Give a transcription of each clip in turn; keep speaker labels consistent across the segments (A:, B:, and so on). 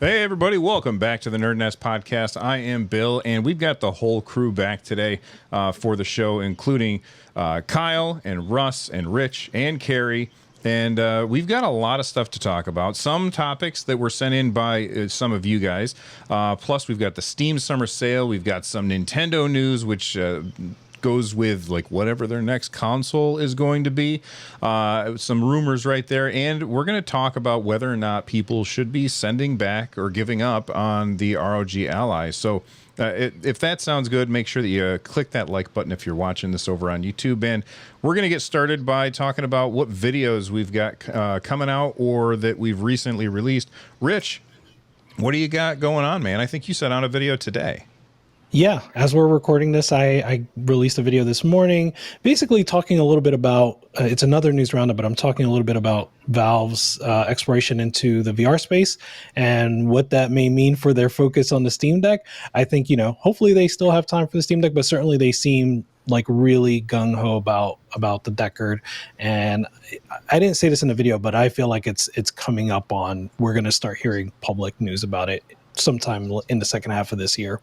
A: Hey, everybody. Welcome back to the NerdNest podcast. I am Bill, and we've got the whole crew back today for the show, including Kyle and Russ and Rich and Carrie. And we've got a lot of stuff to talk about. Some topics that were sent in by some of you guys. Plus, we've got the Steam Summer Sale. We've got some Nintendo news, which goes with like whatever their next console is going to be. Some rumors right there. And we're going to talk about whether or not people should be sending back or giving up on the ROG Ally. So if that sounds good, make sure that you click that like button if you're watching this over on YouTube. And we're going to get started by talking about what videos we've got coming out or that we've recently released. Rich, what do you got going on, man? I think you sent out a video today.
B: Yeah, as we're recording this, I released a video this morning, basically talking a little bit about, it's another news roundup, but I'm talking a little bit about Valve's exploration into the VR space and what that may mean for their focus on the Steam Deck. I think, hopefully they still have time for the Steam Deck, but certainly they seem like really gung-ho about the Deckard. And I didn't say this in the video, but I feel like it's coming up on, we're going to start hearing public news about it sometime in the second half of this year.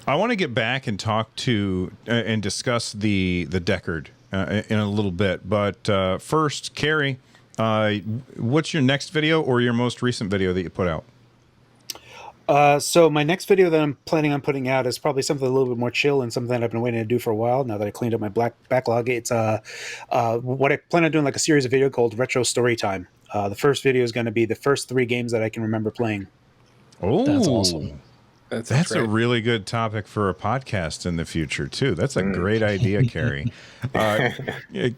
A: I want to get back and talk to and discuss the Deckard in a little bit. But first, Carrie, what's your next video or your most recent video that you put out?
C: So my next video that I'm planning on putting out is probably something a little bit more chill and something that I've been waiting to do for a while. Now that I cleaned up my backlog, it's what I plan on doing, like a series of video called Retro Storytime. The first video is going to be the first 3 games that I can remember playing.
A: Oh,
B: that's awesome.
A: That's a really good topic for a podcast in the future, too. That's a great idea, Carrie.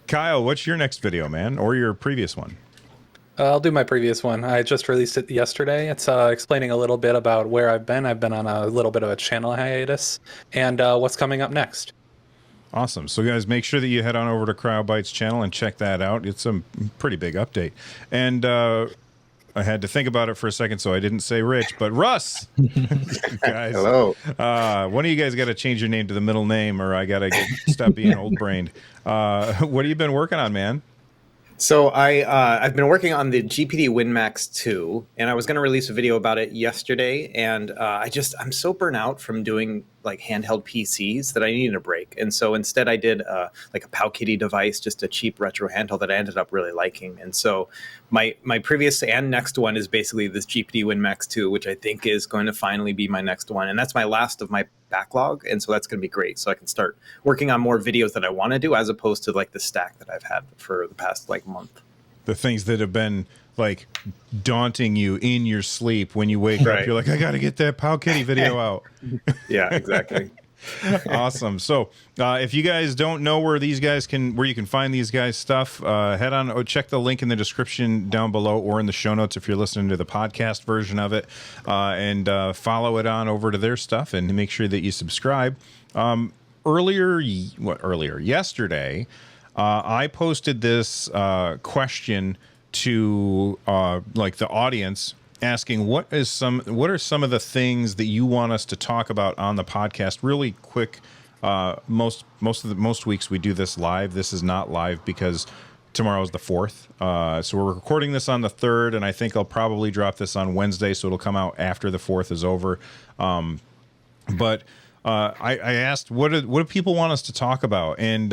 A: Kyle, what's your next video, man, or your previous one?
D: I'll do my previous one. I just released it yesterday. It's explaining a little bit about where I've been. I've been on a little bit of a channel hiatus and what's coming up next.
A: Awesome. So, guys, make sure that you head on over to CryoBytes channel and check that out. It's a pretty big update. And I had to think about it for a second, so I didn't say Rich, but Russ. Guys,
E: hello.
A: One of you guys got to change your name to the middle name, or I got to stop being old-brained. What have you been working on, man?
E: So I've been working on the GPD WinMax 2, and I was going to release a video about it yesterday, and I'm so burnt out from doing like handheld PCs that I needed a break. And so instead I did like a Powkitty device, just a cheap retro handheld that I ended up really liking. And so my previous and next one is basically this GPD WinMax 2, which I think is going to finally be my next one. And that's my last of my backlog. And so that's going to be great. So I can start working on more videos that I want to do as opposed to like the stack that I've had for the past like month.
A: The things that have been like daunting you in your sleep when you wake up, you're like, I got to get that Powkitty video out.
E: Yeah, exactly.
A: Awesome. So if you guys don't know where you can find these guys' stuff, head on, check the link in the description down below or in the show notes if you're listening to the podcast version of it, and follow it on over to their stuff and make sure that you subscribe. Yesterday, I posted this question to like the audience, asking what are some of the things that you want us to talk about on the podcast. Really quick. Most weeks we do this live. This is not live because tomorrow is the 4th. So we're recording this on the 3rd, and I think I'll probably drop this on Wednesday, so it'll come out after the 4th is over. But I asked what do people want us to talk about, and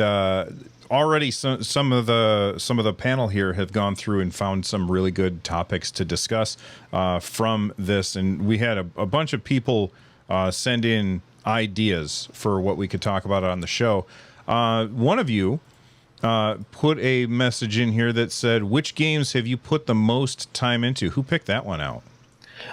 A: already some of the panel here have gone through and found some really good topics to discuss from this, and we had a bunch of people send in ideas for what we could talk about on the show. One of you put a message in here that said, which games have you put the most time into? Who picked that one out?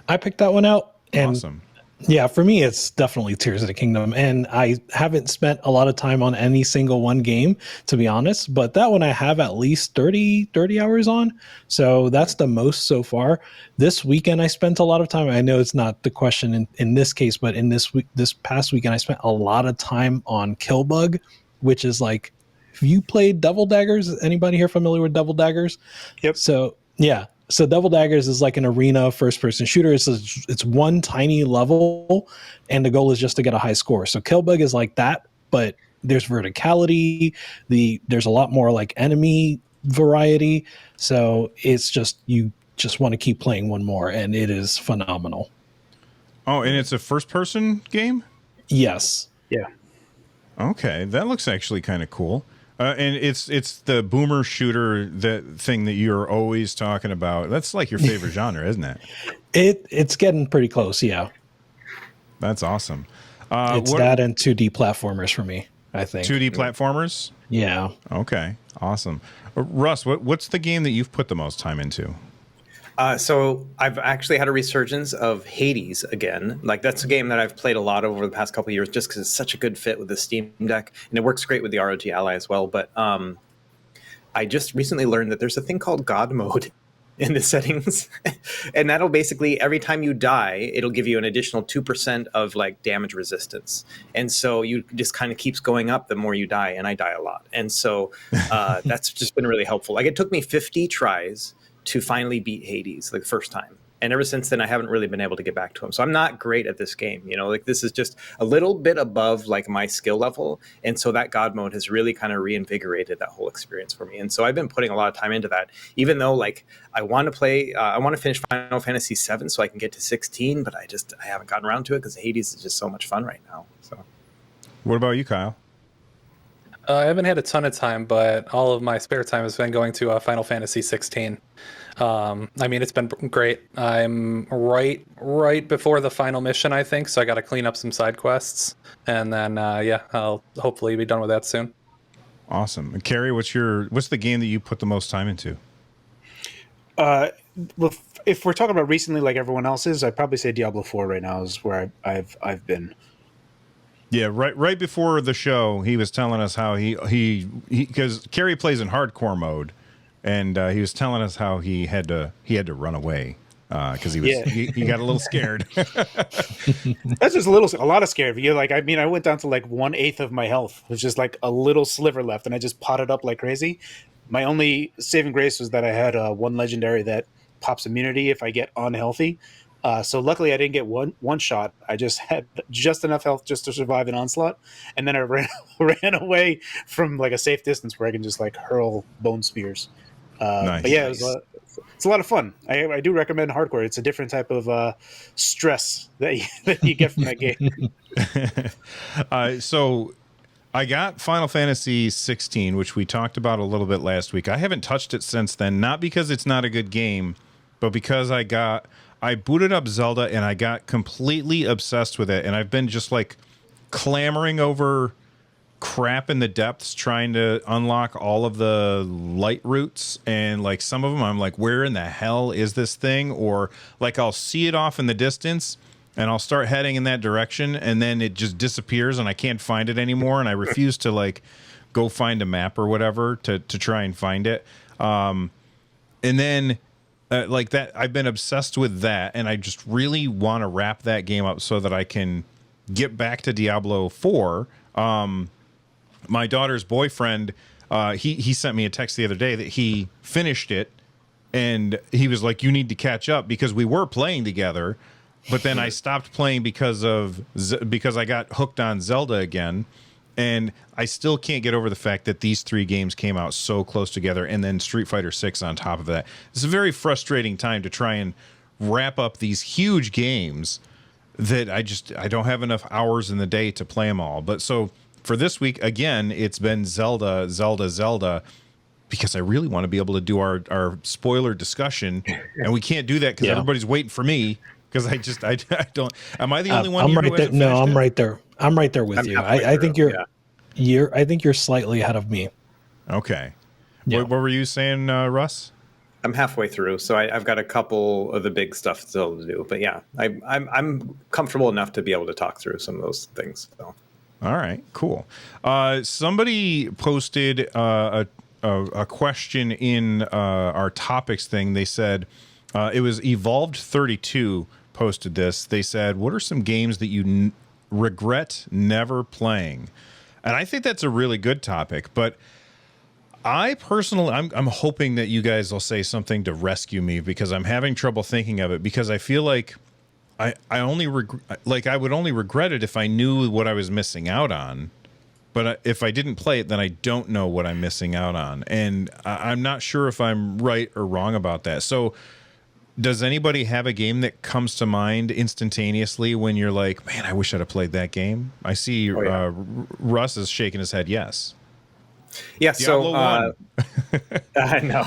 B: I picked that one out. And
A: awesome.
B: Yeah, for me, it's definitely Tears of the Kingdom. And I haven't spent a lot of time on any single one game, to be honest. But that one I have at least 30 hours on. So that's the most so far. This weekend, I spent a lot of time. I know it's not the question in this case, but in this past weekend, I spent a lot of time on Killbug, which is like, have you played Devil Daggers? Anybody here familiar with Devil Daggers?
C: Yep.
B: So, yeah. So Devil Daggers is like an arena first-person shooter. It's one tiny level, and the goal is just to get a high score. So Killbug is like that, but there's verticality. There's a lot more like enemy variety. So it's just you just want to keep playing one more, and it is phenomenal.
A: Oh, and it's a first-person game?
B: Yes.
C: Yeah.
A: Okay, that looks actually kind of cool. And it's the boomer shooter, that thing that you're always talking about. That's like your favorite genre, isn't it?
B: It's getting pretty close, yeah.
A: That's awesome.
B: It's that and 2D platformers for me, I think.
A: 2D platformers?
B: Yeah.
A: Okay, awesome. Russ, what's the game that you've put the most time into?
E: So I've actually had a resurgence of Hades again. Like that's a game that I've played a lot over the past couple of years, just because it's such a good fit with the Steam Deck, and it works great with the ROG Ally as well. But I just recently learned that there's a thing called God mode in the settings, and that'll basically every time you die, it'll give you an additional 2% of like damage resistance, and so you just kind of keeps going up the more you die, and I die a lot, and so that's just been really helpful. Like it took me 50 tries to finally beat Hades like the first time. And ever since then, I haven't really been able to get back to him. So I'm not great at this game. You know, like this is just a little bit above like my skill level. And so that God mode has really kind of reinvigorated that whole experience for me. And so I've been putting a lot of time into that, even though like I want to play, I want to finish Final Fantasy 7 so I can get to 16, but I haven't gotten around to it because Hades is just so much fun right now. So
A: What about you, Kyle?
D: I haven't had a ton of time, but all of my spare time has been going to Final Fantasy 16. I mean, it's been great. I'm right before the final mission, I think, so I got to clean up some side quests, and then I'll hopefully be done with that soon.
A: Awesome. And Carrie, what's the game that you put the most time into?
C: Well, if we're talking about recently, like everyone else is, I'd probably say Diablo 4 right now is where I've been.
A: Yeah, right before the show, he was telling us how he because Carrie plays in hardcore mode, and he was telling us how he had to run away because he got a little scared.
C: That's just a lot of scared. You're like, I mean, I went down to like 1/8 of my health. It was just like a little sliver left, and I just potted up like crazy. My only saving grace was that I had one legendary that pops immunity if I get unhealthy. So luckily I didn't get one shot. I just had just enough health just to survive an onslaught, and then I ran away from like a safe distance where I can just like hurl bone spears.
A: Nice.
C: But yeah, it's a lot of fun. I do recommend hardcore. It's a different type of stress that you get from that game.
A: So I got Final Fantasy 16, which we talked about a little bit last week. I haven't touched it since then, not because it's not a good game, but because I booted up Zelda and I got completely obsessed with it, and I've been just like clamoring over crap in the depths trying to unlock all of the light routes, and like some of them I'm like, where in the hell is this thing? Or like I'll see it off in the distance and I'll start heading in that direction, and then it just disappears and I can't find it anymore, and I refuse to like go find a map or whatever to try and find it. And then like that, I've been obsessed with that, and I just really want to wrap that game up so that I can get back to Diablo 4. My daughter's boyfriend, he sent me a text the other day that he finished it, and he was like, you need to catch up, because we were playing together, but then I stopped playing because I got hooked on Zelda again. And I still can't get over the fact that these three games came out so close together, and then Street Fighter 6 on top of that. It's a very frustrating time to try and wrap up these huge games that I don't have enough hours in the day to play them all. But so for this week, again, it's been Zelda, because I really want to be able to do our spoiler discussion, and we can't do that because everybody's waiting for me. Because I don't. Am I the only one?
B: I'm right there. No, I'm right there. I'm right there with you. I think I think you're slightly ahead of me.
A: Okay.
B: Yeah.
A: What were you saying, Russ?
E: I'm halfway through, so I've got a couple of the big stuff still to do. But yeah, I'm comfortable enough to be able to talk through some of those things. So.
A: All right, cool. Somebody posted a question in our topics thing. They said it was Evolved32 posted this. They said, "What are some games that you regret never playing?" And I think that's a really good topic, but I personally, I'm hoping that you guys will say something to rescue me, because I'm having trouble thinking of it, because I feel like I would only regret it if I knew what I was missing out on. But if I didn't play it, then I don't know what I'm missing out on. And I'm not sure if I'm right or wrong about that. So does anybody have a game that comes to mind instantaneously when you're like, man, I wish I'd have played that game? I see Russ is shaking his head. Yes.
E: Yeah,
A: Diablo 1.
E: No.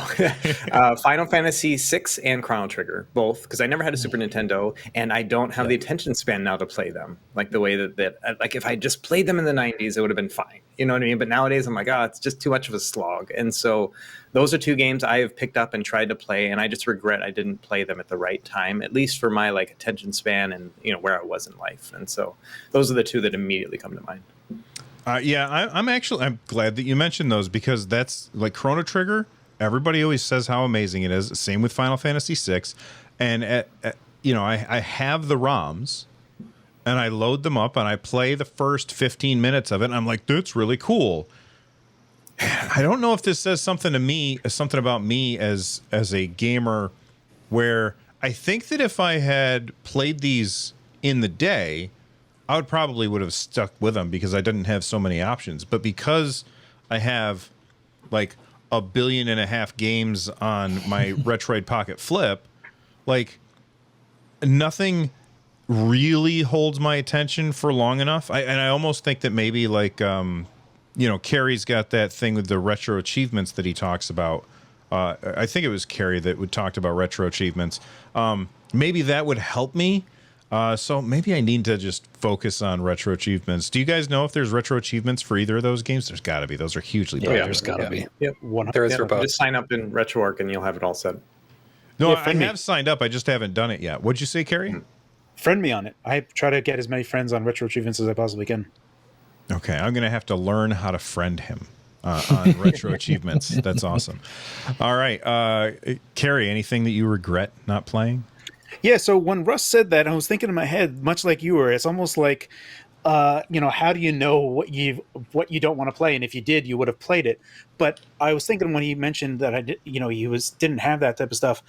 E: Final Fantasy VI and Chrono Trigger, both, because I never had a Super Nintendo, and I don't have the attention span now to play them. Like the way that like if I just played them in the 90s, it would have been fine. You know what I mean? But nowadays, I'm like, it's just too much of a slog. And so those are two games I have picked up and tried to play, and I just regret I didn't play them at the right time, at least for my like attention span and where I was in life. And so those are the two that immediately come to mind.
A: I'm glad that you mentioned those, because that's like Chrono Trigger. Everybody always says how amazing it is. Same with Final Fantasy VI. And I have the ROMs and I load them up and I play the first 15 minutes of it. And I'm like, that's really cool. I don't know if this says something about me as a gamer, where I think that if I had played these in the day, I would have stuck with them because I didn't have so many options. But because I have like 1.5 billion games on my Retroid Pocket Flip, like nothing really holds my attention for long enough. I almost think that maybe like, Carrie's got that thing with the retro achievements that he talks about. I think it was Carrie that talked about retro achievements. Maybe that would help me. So maybe I need to just focus on retro achievements. Do you guys know if there's retro achievements for either of those games? There's got to be. Those are hugely popular.
B: Yeah, there's got to be.
C: Yep,
D: There is for both.
E: Just sign up in RetroArch and you'll have it all set.
A: No, I have signed up. I just haven't done it yet. What'd you say, Carrie?
C: Friend me on it. I try to get as many friends on retro achievements as I possibly can.
A: Okay, I'm going to have to learn how to friend him on retro achievements. That's awesome. All right. Carrie, anything that you regret not playing?
C: Yeah, so when Russ said that, I was thinking in my head, much like you were, it's almost like, how do you know what you don't want to play, and if you did, you would have played it. But I was thinking when he mentioned that didn't have that type of stuff.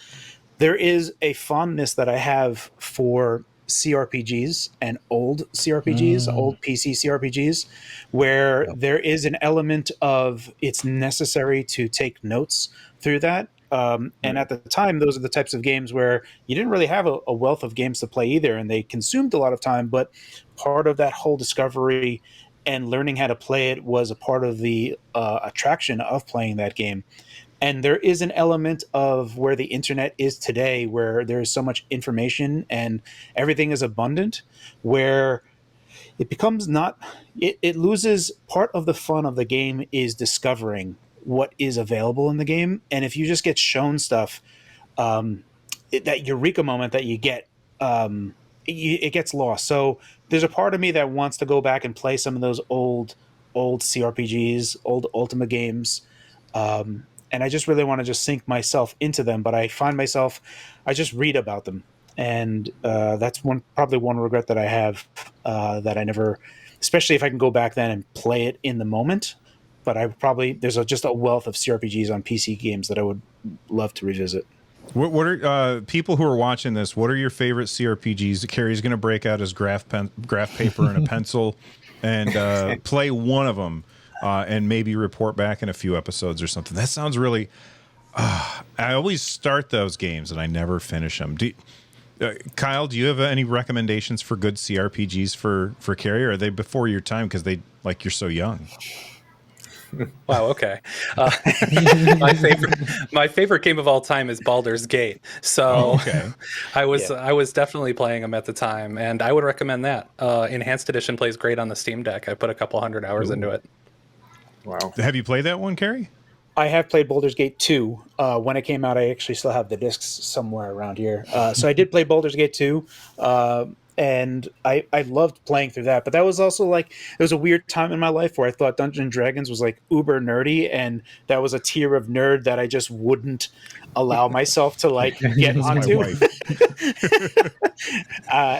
C: There is a fondness that I have for CRPGs and old CRPGs, old PC CRPGs, where there is an element of it's necessary to take notes through that. And at the time, those are the types of games where you didn't really have a wealth of games to play either, and they consumed a lot of time. But part of that whole discovery and learning how to play it was a part of the attraction of playing that game. And there is an element of where the internet is today, where there's so much information and everything is abundant, where it becomes it loses part of the fun of the game is discovering what is available in the game. And if you just get shown stuff, that eureka moment that you get, it gets lost. So there's a part of me that wants to go back and play some of those old CRPGs, old Ultima games. And I just really want to just sink myself into them, but I find myself, I just read about them. And that's probably one regret that I have, that I never, especially if I can go back then and play it in the moment. But there's just a wealth of CRPGs on PC games that I would love to revisit.
A: What are people who are watching this? What are your favorite CRPGs? Carrie's going to break out his graph paper and a pencil and play one of them, and maybe report back in a few episodes or something. That sounds really. I always start those games and I never finish them. Kyle, do you have any recommendations for good CRPGs for Carrie? Or are they before your time because you're so young?
D: Wow. Okay. My favorite game of all time is Baldur's Gate. So
A: okay.
D: I was definitely playing them at the time, and I would recommend that. Enhanced Edition plays great on the Steam Deck. I put a couple 100 hours into it.
E: Wow.
A: Have you played that one, Carrie?
C: I have played Baldur's Gate 2. When it came out, I actually still have the discs somewhere around here. So I did play Baldur's Gate 2. And I loved playing through that. But that was also there was a weird time in my life where I thought Dungeons & Dragons was uber nerdy, and that was a tier of nerd that I just wouldn't allow myself to get onto.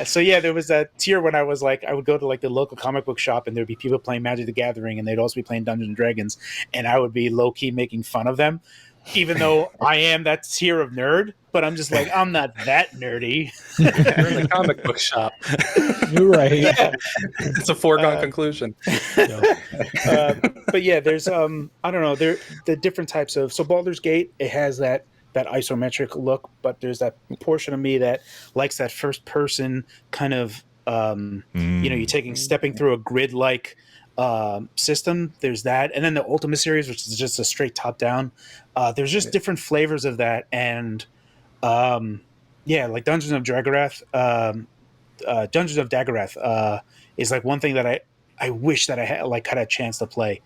C: So yeah, there was that tier when I was I would go to the local comic book shop, and there'd be people playing Magic the Gathering, and they'd also be playing Dungeons & Dragons, and I would be low-key making fun of them, even though I am that tier of nerd. But I'm just I'm not that nerdy.
D: You're in the comic book shop.
B: You're right.
C: Yeah.
D: It's a foregone conclusion.
C: But yeah, there's I don't know, the different types of, so Baldur's Gate, it has that that isometric look, but there's that portion of me that likes that first person kind of you're stepping through a grid like system. There's that, and then the Ultimate series, which is just a straight top down. There's just different flavors of that, and like Dungeons of Daggorath is like one thing that I wish that I had a chance to play.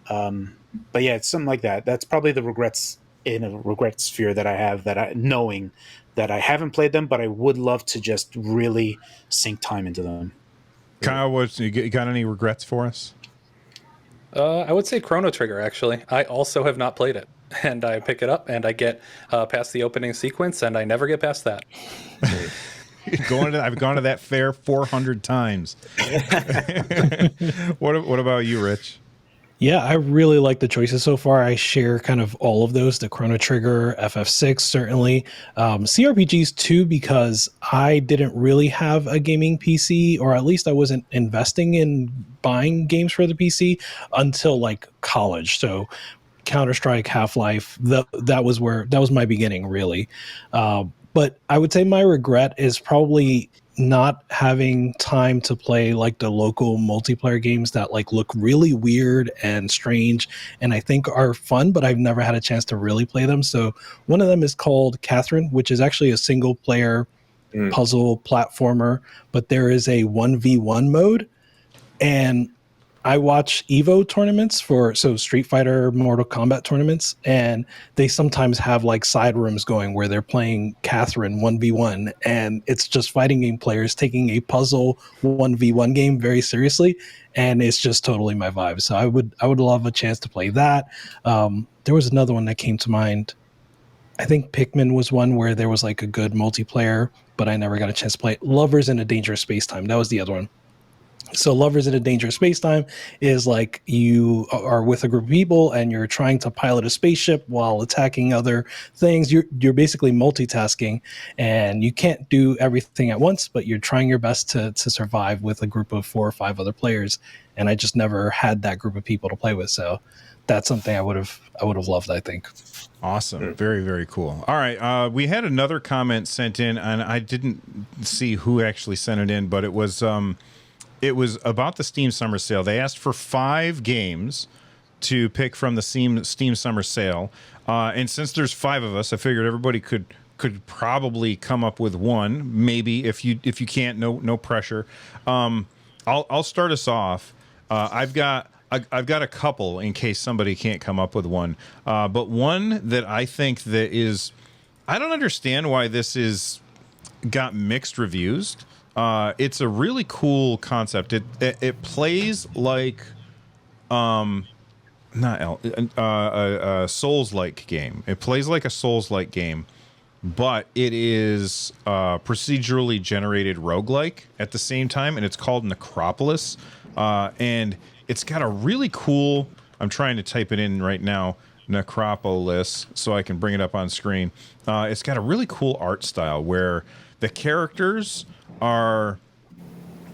C: But yeah, it's something like that. That's probably the regrets in a regret sphere that I have, knowing that I haven't played them, but I would love to just really sink time into them.
A: Kyle, you got any regrets for us?
D: I would say Chrono Trigger, actually. I also have not played it. And I pick it up and I get past the opening sequence and I never get past that.
A: I've gone to that fair 400 times. What about you, Rich?
B: Yeah, I really like the choices so far. I share kind of all of those, the Chrono Trigger, FF6, certainly. CRPGs too, because I didn't really have a gaming PC, or at least I wasn't investing in buying games for the PC until like college. So Counter-Strike, Half-Life, that was my beginning, really. But I would say my regret is probably not having time to play like the local multiplayer games that like look really weird and strange and I think are fun, but I've never had a chance to really play them. So one of them is called Catherine, which is actually a single player puzzle platformer, but there is a 1v1 mode. And I watch Evo tournaments so Street Fighter, Mortal Kombat tournaments, and they sometimes have like side rooms going where they're playing Catherine 1v1, and it's just fighting game players taking a puzzle 1v1 game very seriously, and it's just totally my vibe. So I would love a chance to play that. There was another one that came to mind. I think Pikmin was one where there was like a good multiplayer, but I never got a chance to play it. Lovers in a Dangerous Space-Time. That was the other one. So Lovers in a Dangerous Space-Time is like you are with a group of people and you're trying to pilot a spaceship while attacking other things. You're basically multitasking and you can't do everything at once, but you're trying your best to survive with a group of 4 or 5 other players. And I just never had that group of people to play with. So that's something I would have loved, I think.
A: Awesome. Very, very cool. All right. We had another comment sent in and I didn't see who actually sent it in, but it was about the Steam Summer Sale. They asked for 5 games to pick from the Steam Summer Sale. And since there's 5 of us, I figured everybody could probably come up with one. Maybe if you can't, no pressure. I'll start us off. I've got a couple in case somebody can't come up with one. But one that I think that is, I don't understand why this is got mixed reviews. It's a really cool concept. It plays like a Souls-like game. It plays like a Souls-like game, but it is procedurally generated roguelike at the same time, and it's called Necropolis. And it's got a really cool, I'm trying to type it in right now, Necropolis, so I can bring it up on screen. It's got a really cool art style where the characters are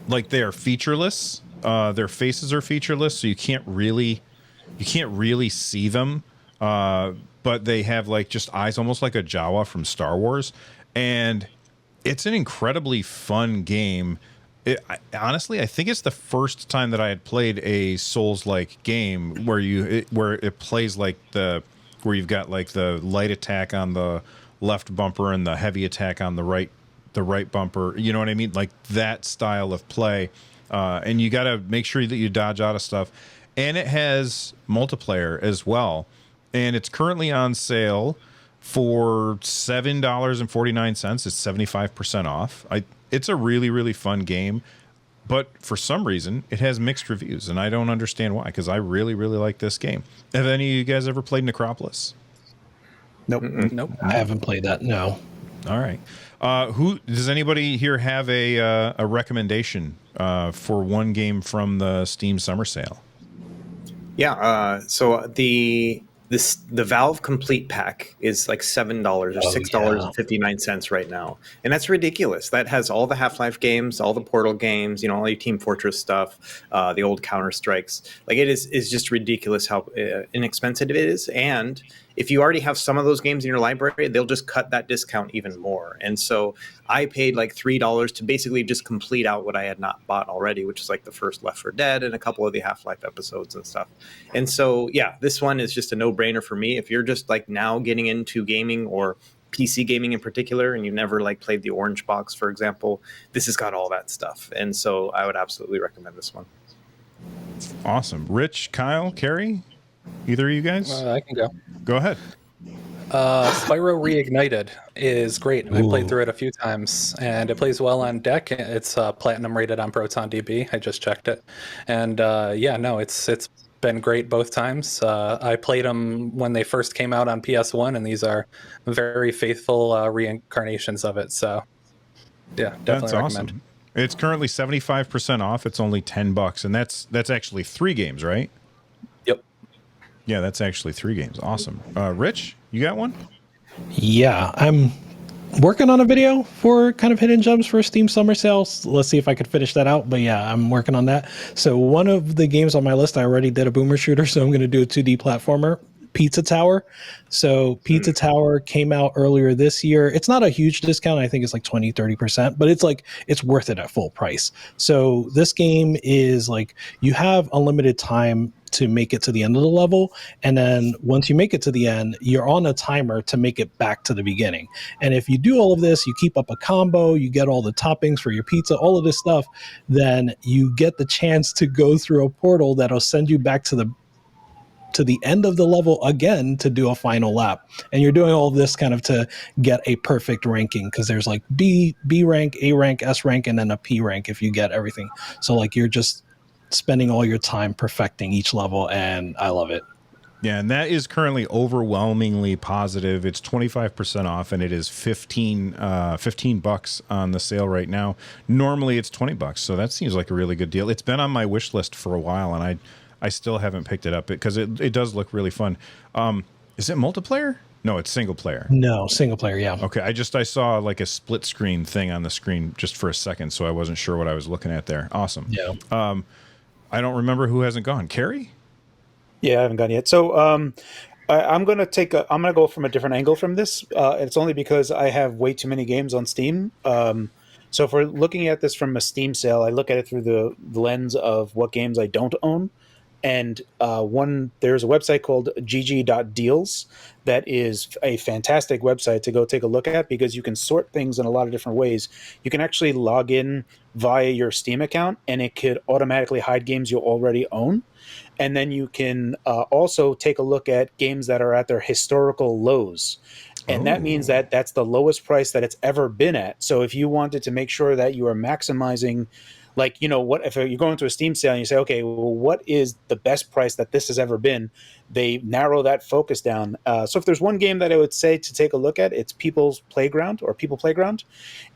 A: like, they are featureless. Their faces are featureless, so you can't really see them. But they have like just eyes, almost like a Jawa from Star Wars, and it's an incredibly fun game. Honestly, I think it's the first time that I had played a Souls-like game where it plays like where you've got like the light attack on the left bumper and the heavy attack on the right bumper. You know what I mean? Like that style of play. And you got to make sure that you dodge out of stuff. And it has multiplayer as well. And it's currently on sale for $7.49. It's 75% off. It's a really, really fun game. But for some reason, it has mixed reviews. And I don't understand why, because I really, really like this game. Have any of you guys ever played Necropolis?
C: Nope.
D: Nope.
B: I haven't played that, no.
A: All right. Who does anybody here have a recommendation for one game from the Steam Summer Sale?
E: Yeah. So the Valve Complete Pack is like $7 or $6.59 right now, and that's ridiculous. That has all the Half-Life games, all the Portal games, all your Team Fortress stuff, the old Counter Strikes. Like, it is just ridiculous how inexpensive it is, and if you already have some of those games in your library, they'll just cut that discount even more. And so I paid like $3 to basically just complete out what I had not bought already, which is like the first Left 4 Dead and a couple of the Half-Life episodes and stuff. And so, yeah, this one is just a no-brainer for me. If you're just like now getting into gaming, or PC gaming in particular, and you've never like played the Orange Box, for example, this has got all that stuff. And so I would absolutely recommend this one.
A: Awesome. Rich, Kyle, Carrie, either of you guys?
D: I can go.
A: Go ahead.
D: Spyro Reignited is great. I played through it a few times, and it plays well on deck. It's platinum rated on ProtonDB. I just checked it, and it's been great both times. I played them when they first came out on PS1, and these are very faithful reincarnations of it. So, yeah, definitely
A: That's
D: recommend.
A: awesome. It's currently 75% off. It's only $10, and that's actually 3 games, right?
D: Yep.
A: Yeah, that's actually 3 games. Awesome. Rich, you got one?
B: Yeah, I'm working on a video for kind of hidden gems for Steam Summer Sales. Let's see if I could finish that out. But yeah, I'm working on that. So one of the games on my list, I already did a boomer shooter, so I'm going to do a 2D platformer, Pizza Tower. So Pizza Tower came out earlier this year. It's not a huge discount. I think it's like 20-30%, but it's worth it at full price. So this game is like, you have unlimited time to make it to the end of the level, and then once you make it to the end, you're on a timer to make it back to the beginning. And if you do all of this, you keep up a combo, you get all the toppings for your pizza, all of this stuff, then you get the chance to go through a portal that'll send you back to the end of the level again to do a final lap. And you're doing all of this kind of to get a perfect ranking, because there's like B rank, A rank, S rank, and then a P rank if you get everything. So like you're just spending all your time perfecting each level, and I love it.
A: Yeah, and that is currently overwhelmingly positive. It's 25% off, and it is $15 on the sale right now. Normally it's $20, so that seems like a really good deal. It's been on my wish list for a while, and I still haven't picked it up because it does look really fun. Is it multiplayer? No, it's single player.
B: No, single player, yeah.
A: Okay, I saw like a split screen thing on the screen just for a second, so I wasn't sure what I was looking at there. Awesome.
B: Yeah.
A: I don't remember who hasn't gone. Carrie?
C: Yeah, I haven't gone yet. So I'm gonna go from a different angle from this. It's only because I have way too many games on Steam. So if we're looking at this from a Steam sale, I look at it through the lens of what games I don't own. And there's a website called gg.deals that is a fantastic website to go take a look at, because you can sort things in a lot of different ways. You can actually log in via your Steam account, and it could automatically hide games you already own. And then you can also take a look at games that are at their historical lows. And that means that that's the lowest price that it's ever been at. So if you wanted to make sure that you are maximizing, like, what if you're going to a Steam sale and you say, okay, well, what is the best price that this has ever been? They narrow that focus down. So if there's one game that I would say to take a look at, it's People Playground.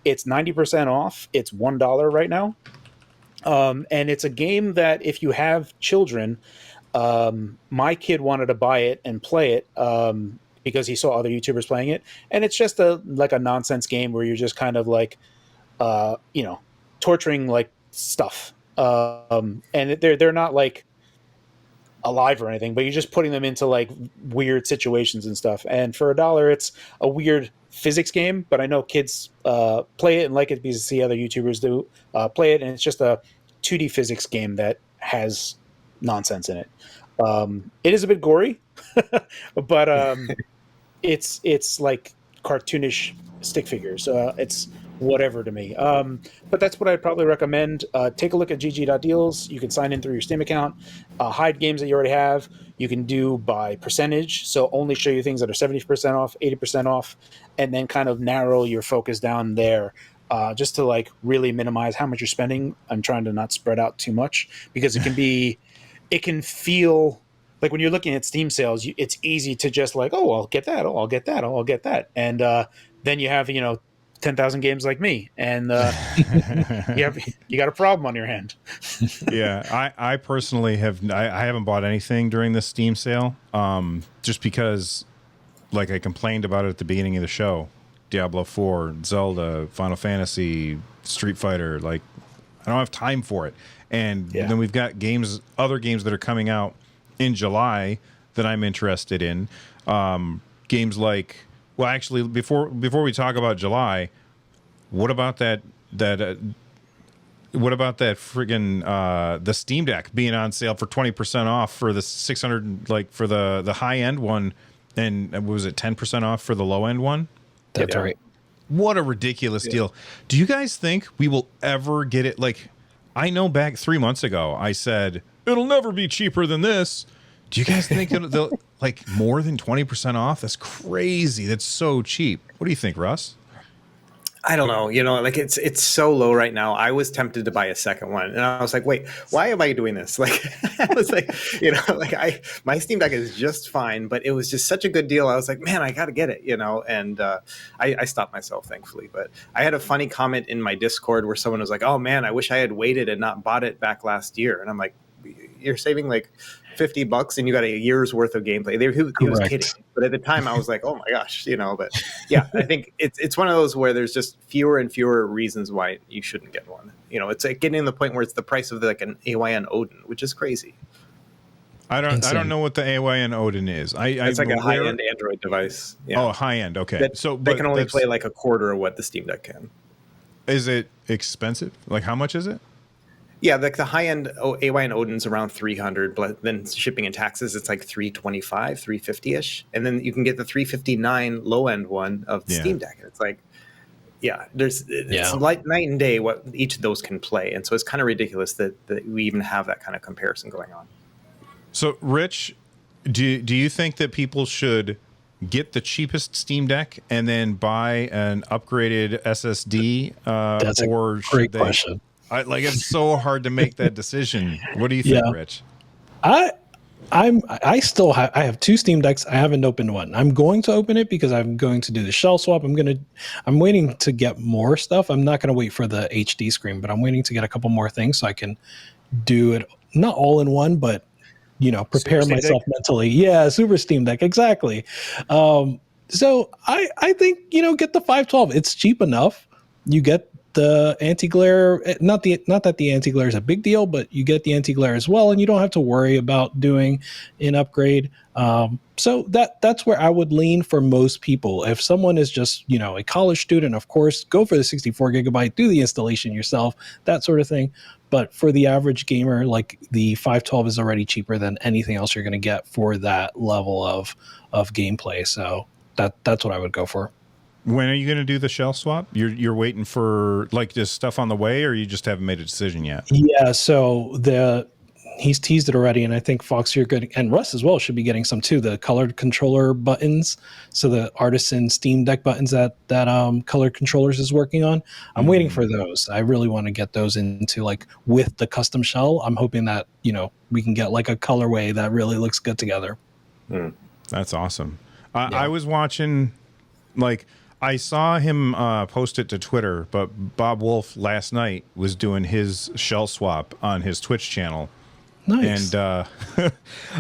C: It's 90% off. It's $1 right now. And it's a game that if you have children, my kid wanted to buy it and play it because he saw other YouTubers playing it. And it's just a nonsense game where you're just kind of like, torturing like stuff. And they're not like alive or anything, but you're just putting them into like weird situations and stuff. And for $1, it's a weird physics game, but I know kids play it and like it because see other YouTubers do play it, and it's just a 2D physics game that has nonsense in it. It is a bit gory, but it's like cartoonish stick figures. It's whatever to me. But that's what I'd probably recommend. Take a look at gg.deals. You can sign in through your Steam account, hide games that you already have. You can do by percentage, so only show you things that are 70% off, 80% off, and then kind of narrow your focus down there, just to like really minimize how much you're spending. I'm trying to not spread out too much, because it can feel like when you're looking at Steam sales, it's easy to just like, oh, I'll get that, oh, I'll get that, oh, I'll get that, and then you have 10,000 games like me, and you got a problem on your hand.
A: Yeah, I personally I haven't bought anything during this Steam sale, just because, like I complained about it at the beginning of the show, Diablo 4, Zelda, Final Fantasy, Street Fighter, like I don't have time for it. And then we've got other games that are coming out in July that I'm interested in. Games like, well, actually, before we talk about July, what about that friggin' the Steam Deck being on sale for 20% off for the 600, like for the high end one, and what was it, 10% off for the low end one?
B: That's right.
A: What a ridiculous deal. Do you guys think we will ever get it? Like, I know back 3 months ago, I said, it'll never be cheaper than this. Do you guys think they'll like more than 20% off? That's crazy. That's so cheap. What do you think, Russ?
E: I don't know, like it's so low right now. I was tempted to buy a second one, and I was like, wait, why am I doing this? Like, I was like, my Steam Deck is just fine, but it was just such a good deal. I was like, man, I got to get it, and I stopped myself, thankfully. But I had a funny comment in my Discord where someone was like, oh man, I wish I had waited and not bought it back last year. And I'm like, you're saving like $50 and you got a year's worth of gameplay. He was kidding, but at the time I was like, oh my gosh, but yeah, I think it's one of those where there's just fewer and fewer reasons why you shouldn't get one. It's like getting to the point where it's the price of like an AYN Odin, which is crazy.
A: I don't know what the AYN Odin is.
E: It's like a high-end Android device. Yeah.
A: Oh, high-end. Okay.
E: So they can only play like a quarter of what the Steam Deck can.
A: Is it expensive? Like, how much is it?
E: Yeah, like the high-end AYN Odin's around 300, but then shipping and taxes, it's like 325, 350-ish. And then you can get the 359 low-end one of the Steam Deck. And it's like, it's like night and day what each of those can play. And so it's kind of ridiculous that we even have that kind of comparison going on.
A: So, Rich, do you think that people should get the cheapest Steam Deck and then buy an upgraded SSD?
B: That's a great question.
A: It's so hard to make that decision. What do you think, Rich?
B: I have two Steam Decks. I haven't opened one. I'm going to open it because I'm going to do the shell swap. I'm waiting to get more stuff. I'm not going to wait for the HD screen, but I'm waiting to get a couple more things so I can do it not all in one, but prepare myself mentally. Yeah, Super Steam Deck, exactly. So I think get the 512. It's cheap enough. You get the anti-glare, not that the anti-glare is a big deal, but you get the anti-glare as well, and you don't have to worry about doing an upgrade. So that's where I would lean for most people. If someone is just a college student, of course, go for the 64 gigabyte, do the installation yourself, that sort of thing. But for the average gamer, like the 512 is already cheaper than anything else you're going to get for that level of gameplay. So that's what I would go for.
A: When are you going to do the shell swap? You're waiting for like this stuff on the way, or you just haven't made a decision yet?
B: Yeah, so he's teased it already, and I think Fox, you're good, and Russ as well should be getting some too. The colored controller buttons, so the Artisan Steam Deck buttons that Colored Controllers is working on. I'm waiting for those. I really want to get those into like with the custom shell. I'm hoping that we can get like a colorway that really looks good together.
A: That's awesome. I was watching like. I saw him post it to Twitter, but Bob Wolf last night was doing his shell swap on his Twitch channel.
B: Nice.
A: And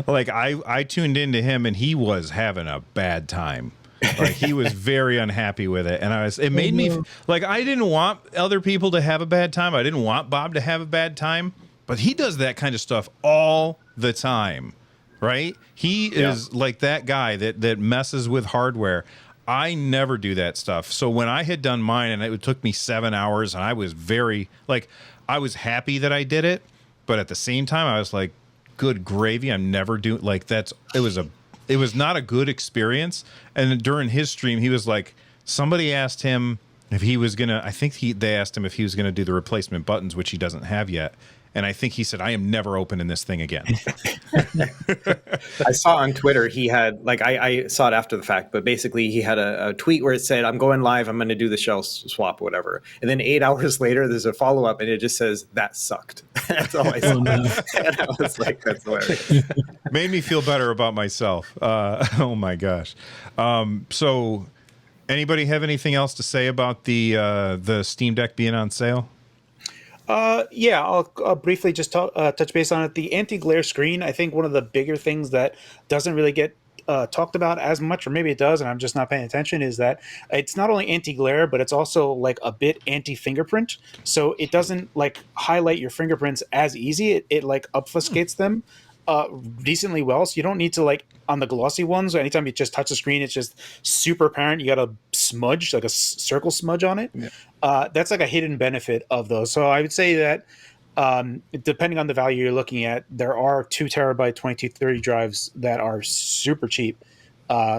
A: like I tuned into him, and he was having a bad time. Like he was very unhappy with it, and it made me like I didn't want other people to have a bad time. I didn't want Bob to have a bad time, but he does that kind of stuff all the time, right? He is like that guy that messes with hardware. I never do that stuff. So when I had done mine, and it took me 7 hours, and I was I was happy that I did it, but at the same time, I was like, good gravy. I'm never doing it was not a good experience. And during his stream, he was like, somebody asked him if he was going to, they asked him if he was going to do the replacement buttons, which he doesn't have yet. And I think he said, I am never opening this thing again.
E: I saw on Twitter, he had, like, I saw it after the fact, but basically he had a tweet where it said, I'm going live, I'm going to do the shell swap or whatever. And then 8 hours later, there's a follow-up, and it just says, that sucked. That's all I saw. Oh, no. And I was like, that's hilarious.
A: Made me feel better about myself. Oh, my gosh. So anybody have anything else to say about the Steam Deck being on sale?
C: Yeah, I'll briefly just touch base on it. The anti-glare screen, I think one of the bigger things that doesn't really get talked about as much, or maybe it does, and I'm just not paying attention, is that it's not only anti-glare, but it's also like a bit anti-fingerprint. So it doesn't like highlight your fingerprints as easy. It like obfuscates them. decently well. So you don't need to, like, on the glossy ones, anytime you just touch the screen, it's just super apparent. You got a smudge, like a circle smudge on it. That's like a hidden benefit of those. So I would say that depending on the value you're looking at, there are 2 terabyte 2230 drives that are super cheap.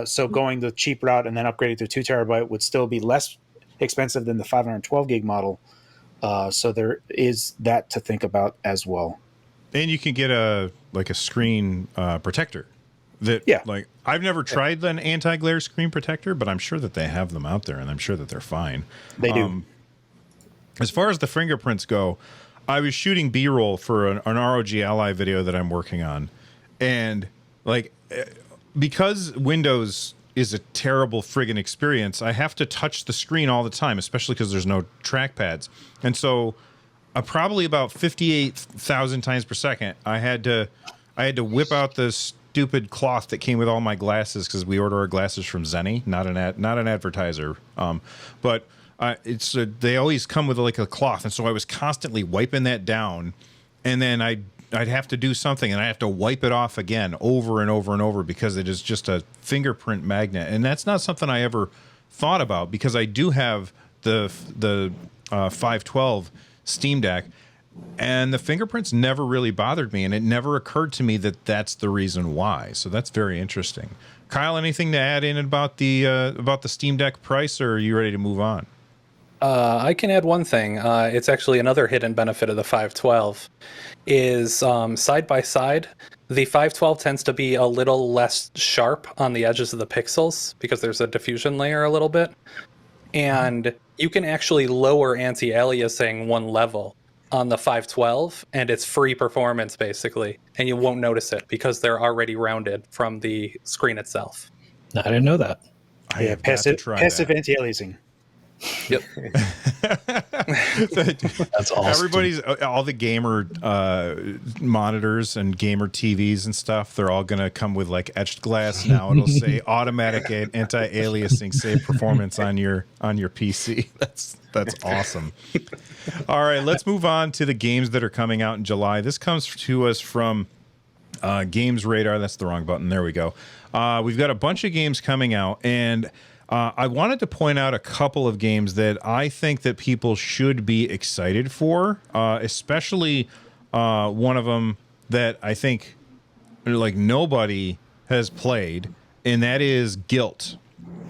C: So going the cheap route and then upgrading to 2 terabyte would still be less expensive than the 512 gig model. So there is that to think about as well.
A: And you can get a screen protector that, like, I've never tried an anti-glare screen protector, but I'm sure that they have them out there, and I'm sure that they're fine.
C: They do.
A: As far as the fingerprints go, I was shooting B-roll for an ROG Ally video that I'm working on, and like, because Windows is a terrible friggin' experience, I have to touch the screen all the time, especially because there's no trackpads, and so probably about 58,000 times per second, I had to whip out this stupid cloth that came with all my glasses, because we order our glasses from Zenny, not an advertiser, but it's they always come with like a cloth, and so I was constantly wiping that down, and then I'd have to do something, and I have to wipe it off again over and over and over, because it is just a fingerprint magnet, and that's not something I ever thought about, because I do have the 512 Steam Deck, and the fingerprints never really bothered me, and it never occurred to me that that's the reason why. So that's very interesting. Kyle, anything to add in about the Steam Deck price, or are you ready to move on?
D: I can add one thing. It's actually another hidden benefit of the 512 is side by side. The 512 tends to be a little less sharp on the edges of the pixels because there's a diffusion layer a little bit. And you can actually lower anti-aliasing one level on the 512, and it's free performance basically, and you won't notice it because they're already rounded from the screen itself.
B: I didn't know that.
C: Passive anti-aliasing.
D: Yep.
B: That's awesome.
A: Everybody's, all the gamer monitors and gamer TVs and stuff, they're all gonna come with like etched glass now. It'll say automatic anti-aliasing, save performance on your PC. That's awesome. All right, let's move on to the games that are coming out in July. This comes to us from Games Radar. That's the wrong button. There we go. We've got a bunch of games coming out, and I wanted to point out a couple of games that I think that people should be excited for, especially one of them that I think like nobody has played, and that is Guilt.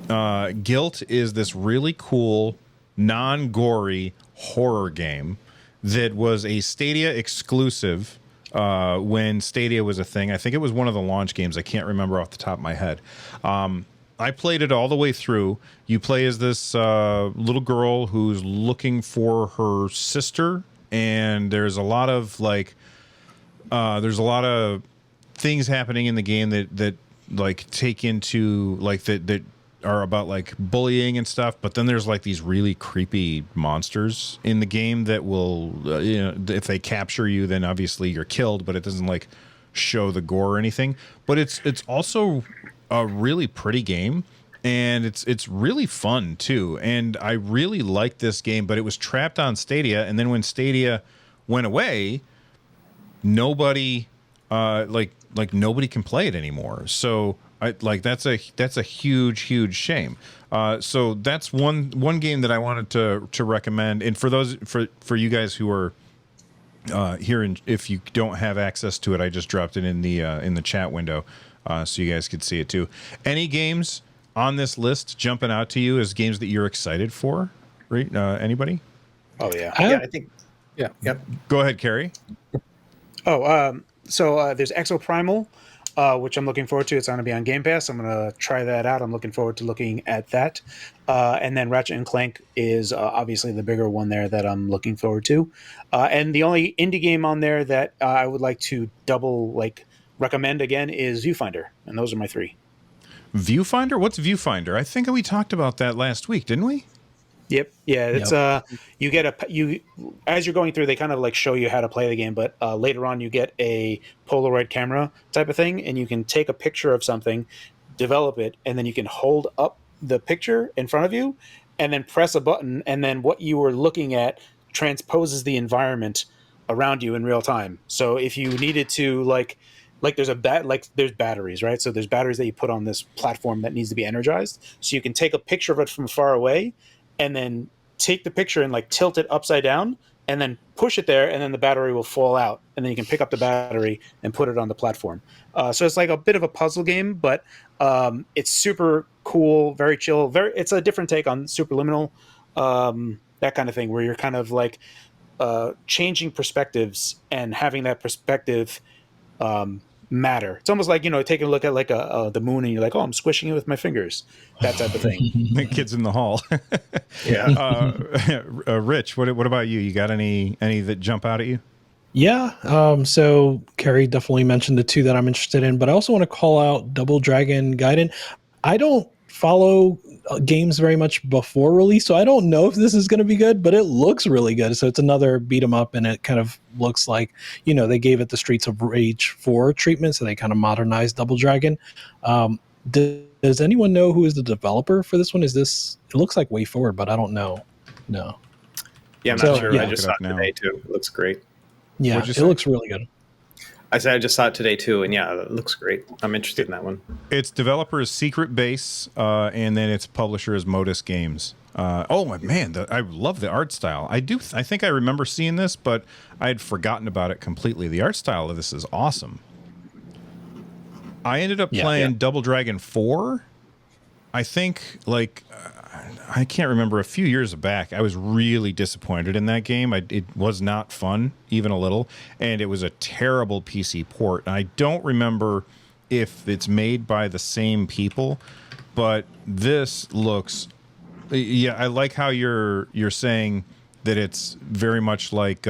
A: Guilt is this really cool, non-gory horror game that was a Stadia exclusive when Stadia was a thing. I think it was one of the launch games. I can't remember off the top of my head. I played it all the way through. You play as this little girl who's looking for her sister, and there's a lot of things happening in the game that like take into like that are about like bullying and stuff. But then there's like these really creepy monsters in the game that will, if they capture you, then obviously you're killed. But it doesn't like show the gore or anything. But it's also a really pretty game, and it's really fun too, and I really liked this game, but it was trapped on Stadia, and then when Stadia went away, nobody nobody can play it anymore. So that's a huge shame. So that's one game that I wanted to recommend, and for you guys who are here, and if you don't have access to it, I just dropped it in the chat window. So you guys could see it too. Any games on this list jumping out to you as games that you're excited for? Right? Anybody?
C: Oh yeah.
E: I think.
D: Yeah.
E: Yep.
A: Go ahead, Carrie.
C: So there's Exoprimal, which I'm looking forward to. It's going to be on Game Pass. I'm going to try that out. I'm looking forward to looking at that. And then Ratchet and Clank is obviously the bigger one there that I'm looking forward to. And the only indie game on there that I would like to recommend again is Viewfinder, and those are my 3.
A: Viewfinder? What's Viewfinder? I think we talked about that last week, didn't we?
C: Yep. Yeah. It's you get as you're going through, they kind of like show you how to play the game, but later on you get a Polaroid camera type of thing, and you can take a picture of something, develop it, and then you can hold up the picture in front of you, and then press a button, and then what you were looking at transposes the environment around you in real time. So if you needed to like there's batteries, right? So there's batteries that you put on this platform that needs to be energized. So you can take a picture of it from far away, and then take the picture and like tilt it upside down, and then push it there, and then the battery will fall out, and then you can pick up the battery and put it on the platform. So it's like a bit of a puzzle game, but it's super cool, very chill. It's a different take on Superliminal, that kind of thing, where you're kind of like changing perspectives and having that perspective matter. It's almost like, taking a look at like the moon, and you're like, oh, I'm squishing it with my fingers, that type of thing.
A: The kids in the hall.
E: Yeah.
A: Rich, what about you? You got any that jump out at you?
B: Yeah. So Carrie definitely mentioned the two that I'm interested in, but I also want to call out Double Dragon Gaiden. I don't follow games very much before release, so I don't know if this is going to be good, but it looks really good. So it's another beat 'em up, and it kind of looks like, they gave it the Streets of Rage 4 treatment, so they kind of modernized Double Dragon. Does anyone know who is the developer for this one? It looks like Way Forward, but I don't know. No.
E: Yeah, I'm
B: So,
E: not sure.
B: yeah.
E: I just saw it today too. It looks great.
B: Yeah,
A: What'd you
B: it
A: say?
B: looks really good.
E: I said I just saw it today too, and yeah, it looks great. I'm interested in that one.
A: Its developer is Secret Base, and then its publisher is Modus Games. Oh my man, I love the art style. I think I remember seeing this, but I had forgotten about it completely. The art style of this is awesome. I ended up playing Double Dragon 4. I think, I can't remember, a few years back, I was really disappointed in that game. It was not fun, even a little, and it was a terrible PC port. And I don't remember if it's made by the same people, but this looks... Yeah, I like how you're saying that it's very much like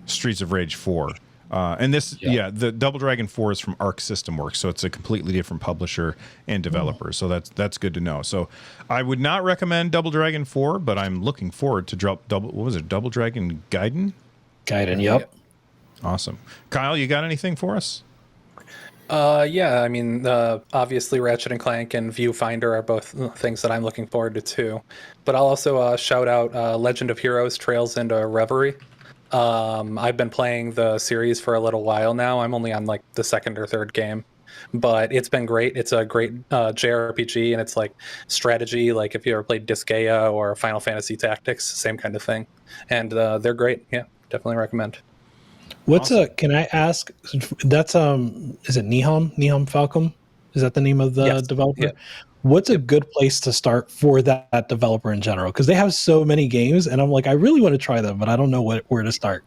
A: Streets of Rage 4. And this, the Double Dragon 4 is from Arc System Works, so it's a completely different publisher and developer. So that's good to know. So I would not recommend Double Dragon 4, but I'm looking forward to Double Dragon Gaiden?
B: Gaiden, yep.
A: Awesome. Kyle, you got anything for us?
D: Yeah, I mean, obviously Ratchet and Clank and Viewfinder are both things that I'm looking forward to too. But I'll also shout out Legend of Heroes Trails into Reverie. I've been playing the series for a little while now. I'm only on like the second or third game, but it's been great. It's a great JRPG, and it's like strategy, like if you ever played Disgaea or Final Fantasy Tactics, same kind of thing. And they're great. Yeah, definitely recommend.
B: What's can I ask? That's is it Nihon Falcom? Is that the name of the developer?
D: Yeah.
B: What's a good place to start for that developer in general? Because they have so many games, and I'm like, I really want to try them, but I don't know where to start.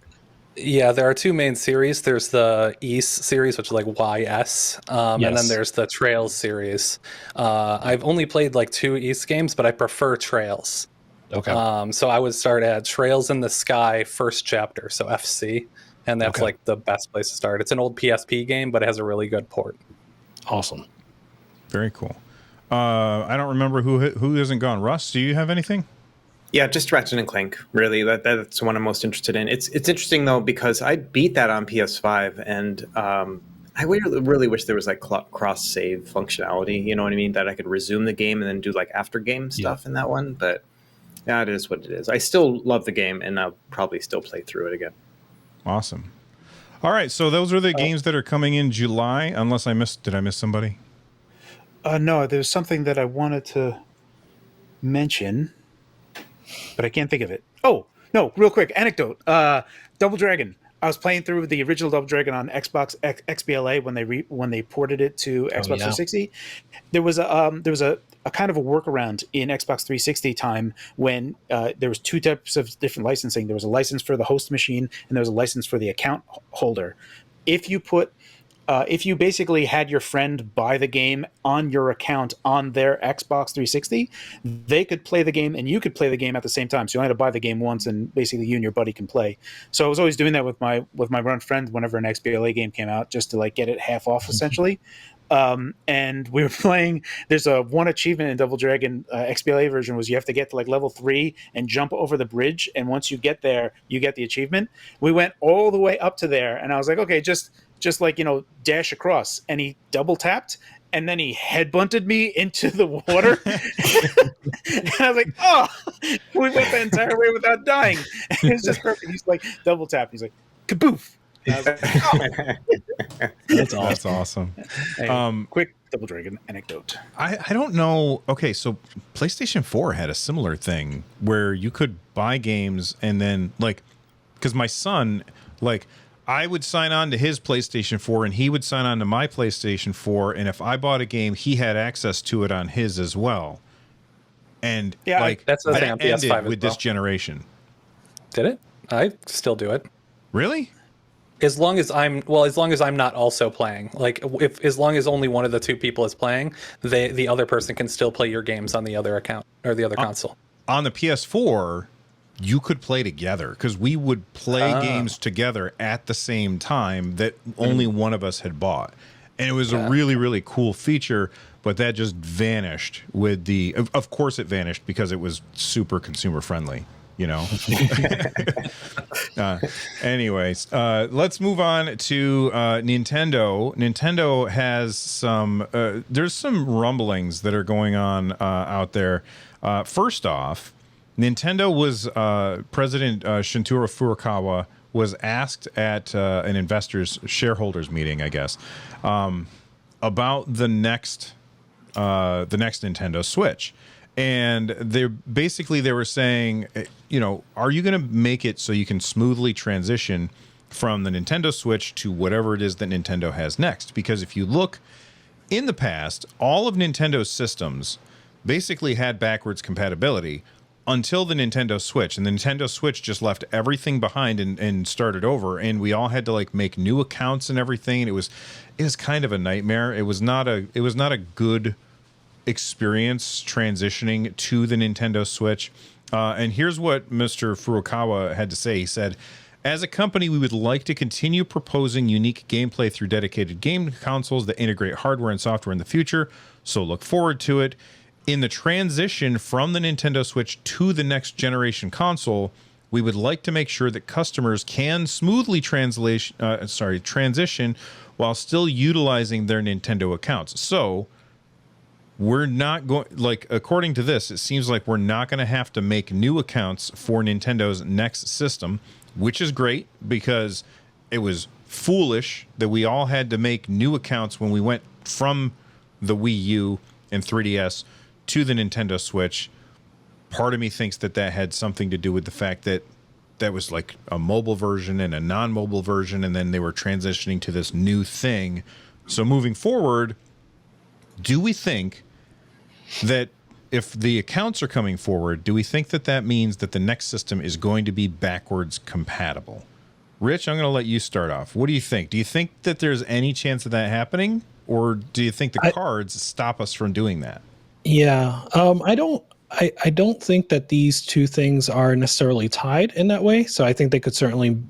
D: Yeah, there are two main series. There's the Ys series, which is like YS, and then there's the Trails series. I've only played like 2 Ys games, but I prefer Trails.
B: Okay.
D: So I would start at Trails in the Sky first chapter, so FC, and that's like the best place to start. It's an old PSP game, but it has a really good port.
B: Awesome.
A: Very cool. I don't remember who hasn't gone. Russ, do you have anything?
E: Yeah, just Ratchet and Clank. Really, that's the one I'm most interested in. It's interesting though, because I beat that on PS5, and I really wish there was like cross save functionality. You know what I mean? That I could resume the game and then do like after game stuff in that one. But yeah, it is what it is. I still love the game, and I'll probably still play through it again.
A: Awesome. All right, so those are the games that are coming in July. Unless did I miss somebody?
C: No, there's something that I wanted to mention, but I can't think of it. Oh, no, real quick anecdote. Double Dragon. I was playing through the original Double Dragon on Xbox XBLA when they ported it to Xbox 360. There was a kind of a workaround in Xbox 360 time when there was 2 types of different licensing. There was a license for the host machine, and there was a license for the account holder. If you basically had your friend buy the game on your account on their Xbox 360, they could play the game and you could play the game at the same time. So you only had to buy the game once, and basically you and your buddy can play. So I was always doing that with my one friend whenever an XBLA game came out, just to like get it half off essentially. And we were playing. There's one achievement in Double Dragon XBLA version was you have to get to like level 3 and jump over the bridge, and once you get there, you get the achievement. We went all the way up to there, and I was like, okay, just like, dash across, and he double tapped, and then he headbutted me into the water. And I was like, oh, we went the entire way without dying. And it was just perfect. He's like double tap. He's like, kaboof.
B: That's awesome.
A: That's awesome.
C: Hey, quick Double Dragon anecdote.
A: I don't know. Okay, so PlayStation 4 had a similar thing where you could buy games and then like, because my son, like, I would sign on to his PlayStation 4 and he would sign on to my PlayStation 4, and if I bought a game, he had access to it on his as well. And
C: Yeah,
A: like
D: that's the thing on
A: that
D: PS5
A: ended
D: as
A: with this
D: well.
A: generation.
D: Did it? I still do it.
A: Really?
D: As long as I'm not also playing. Like as long as only one of the two people is playing, the other person can still play your games on the other account or the other console.
A: On the PS4, you could play together because we would play games together at the same time that only one of us had bought. And it was a really, really cool feature, but that just vanished with the, of course it vanished because it was super consumer friendly, you know? Anyways, let's move on to Nintendo. Nintendo has some, there's some rumblings that are going on out there. First off, Nintendo was, President Shintaro Furukawa was asked at an investors shareholders meeting, I guess, about the next Nintendo Switch. And they were saying, you know, are you going to make it so you can smoothly transition from the Nintendo Switch to whatever it is that Nintendo has next? Because if you look in the past, all of Nintendo's systems basically had backwards compatibility until the Nintendo Switch. And the Nintendo Switch just left everything behind and started over. And we all had to like make new accounts and everything. It was kind of a nightmare. It was not a good experience transitioning to the Nintendo Switch. And here's what Mr. Furukawa had to say. He said, as a company, we would like to continue proposing unique gameplay through dedicated game consoles that integrate hardware and software in the future. So look forward to it. In the transition from the Nintendo Switch to the next generation console, we would like to make sure that customers can smoothly transition while still utilizing their Nintendo accounts. So we're not going, like, according to this, it seems like we're not going to have to make new accounts for Nintendo's next system, which is great because it was foolish that we all had to make new accounts when we went from the Wii U and 3DS to the Nintendo Switch. Part of me thinks that had something to do with the fact that that was like a mobile version and a non-mobile version, and then they were transitioning to this new thing. So moving forward, do we think that if the accounts are coming forward, do we think that means that the next system is going to be backwards compatible? Rich, I'm going to let you start off. What do you think? Do you think that there's any chance of that happening, or do you think the cards stop us from doing that?
B: Yeah, I don't think that these two things are necessarily tied in that way. So I think they could certainly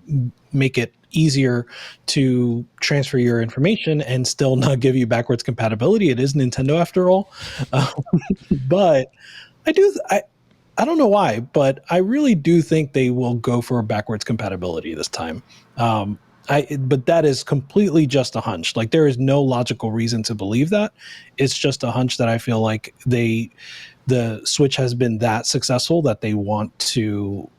B: make it easier to transfer your information and still not give you backwards compatibility. It is Nintendo after all. But I don't know why, but I really do think they will go for backwards compatibility this time. But that is completely just a hunch. Like, there is no logical reason to believe that. It's just a hunch that I feel like the Switch has been that successful that they will want to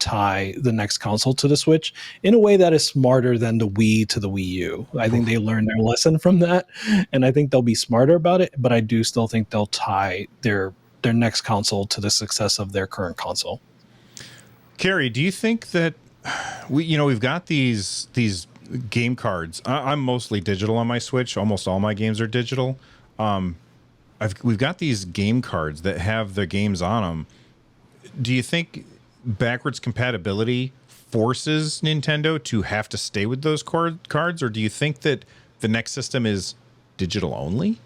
B: tie the next console to the Switch in a way that is smarter than the Wii to the Wii U. I think they learned their lesson from that, and I think they'll be smarter about it, but I do still think they'll tie their next console to the success of their current console.
A: Carrie, do you think that we've got these game cards? I'm mostly digital on my Switch. Almost all my games are digital. We've got these game cards that have the games on them. Do you think backwards compatibility forces Nintendo to have to stay with those cards, or do you think that the next system is digital only?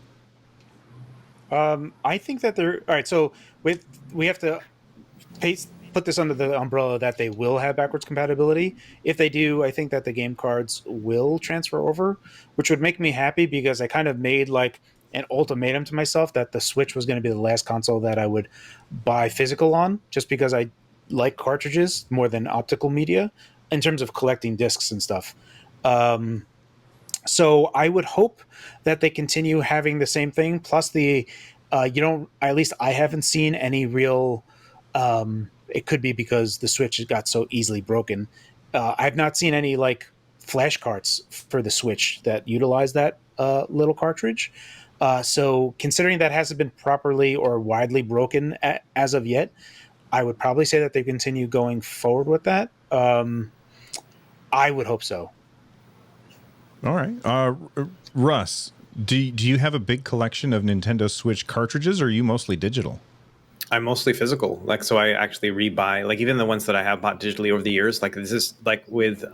C: I think that they're all right. So we have to put this under the umbrella that they will have backwards compatibility. If they do, I think that the game cards will transfer over, which would make me happy because I kind of made like an ultimatum to myself that the Switch was going to be the last console that I would buy physical on, just because I like cartridges more than optical media in terms of collecting discs and stuff. So I would hope that they continue having the same thing. Plus at least I haven't seen any real, it could be because the Switch got so easily broken. I've not seen any like flash carts for the Switch that utilize that little cartridge. So considering that hasn't been properly or widely broken as of yet, I would probably say that they continue going forward with that. I would hope so.
A: All right. Russ, do you have a big collection of Nintendo Switch cartridges, or are you mostly digital?
E: I'm mostly physical. Like, so I actually rebuy, like, even the ones that I have bought digitally over the years, like this is like with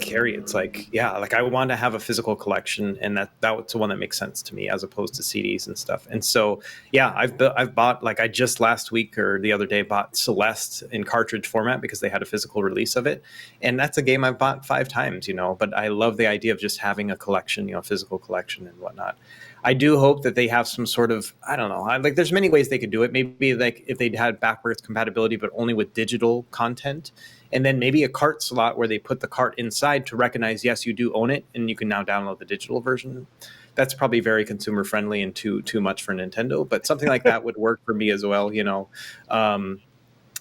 E: Carrie, it's like, yeah, like I want to have a physical collection, and that's the one that makes sense to me as opposed to CDs and stuff. And so, yeah, I've bought, like, I just last week or the other day bought Celeste in cartridge format because they had a physical release of it, and that's a game I've bought 5 times, you know. But I love the idea of just having a collection, you know, physical collection and whatnot. I do hope that they have some sort of, I don't know, like there's many ways they could do it. Maybe like if they had backwards compatibility, but only with digital content, and then maybe a cart slot where they put the cart inside to recognize, yes, you do own it, and you can now download the digital version. That's probably very consumer friendly and too much for Nintendo, but something like that would work for me as well, you know.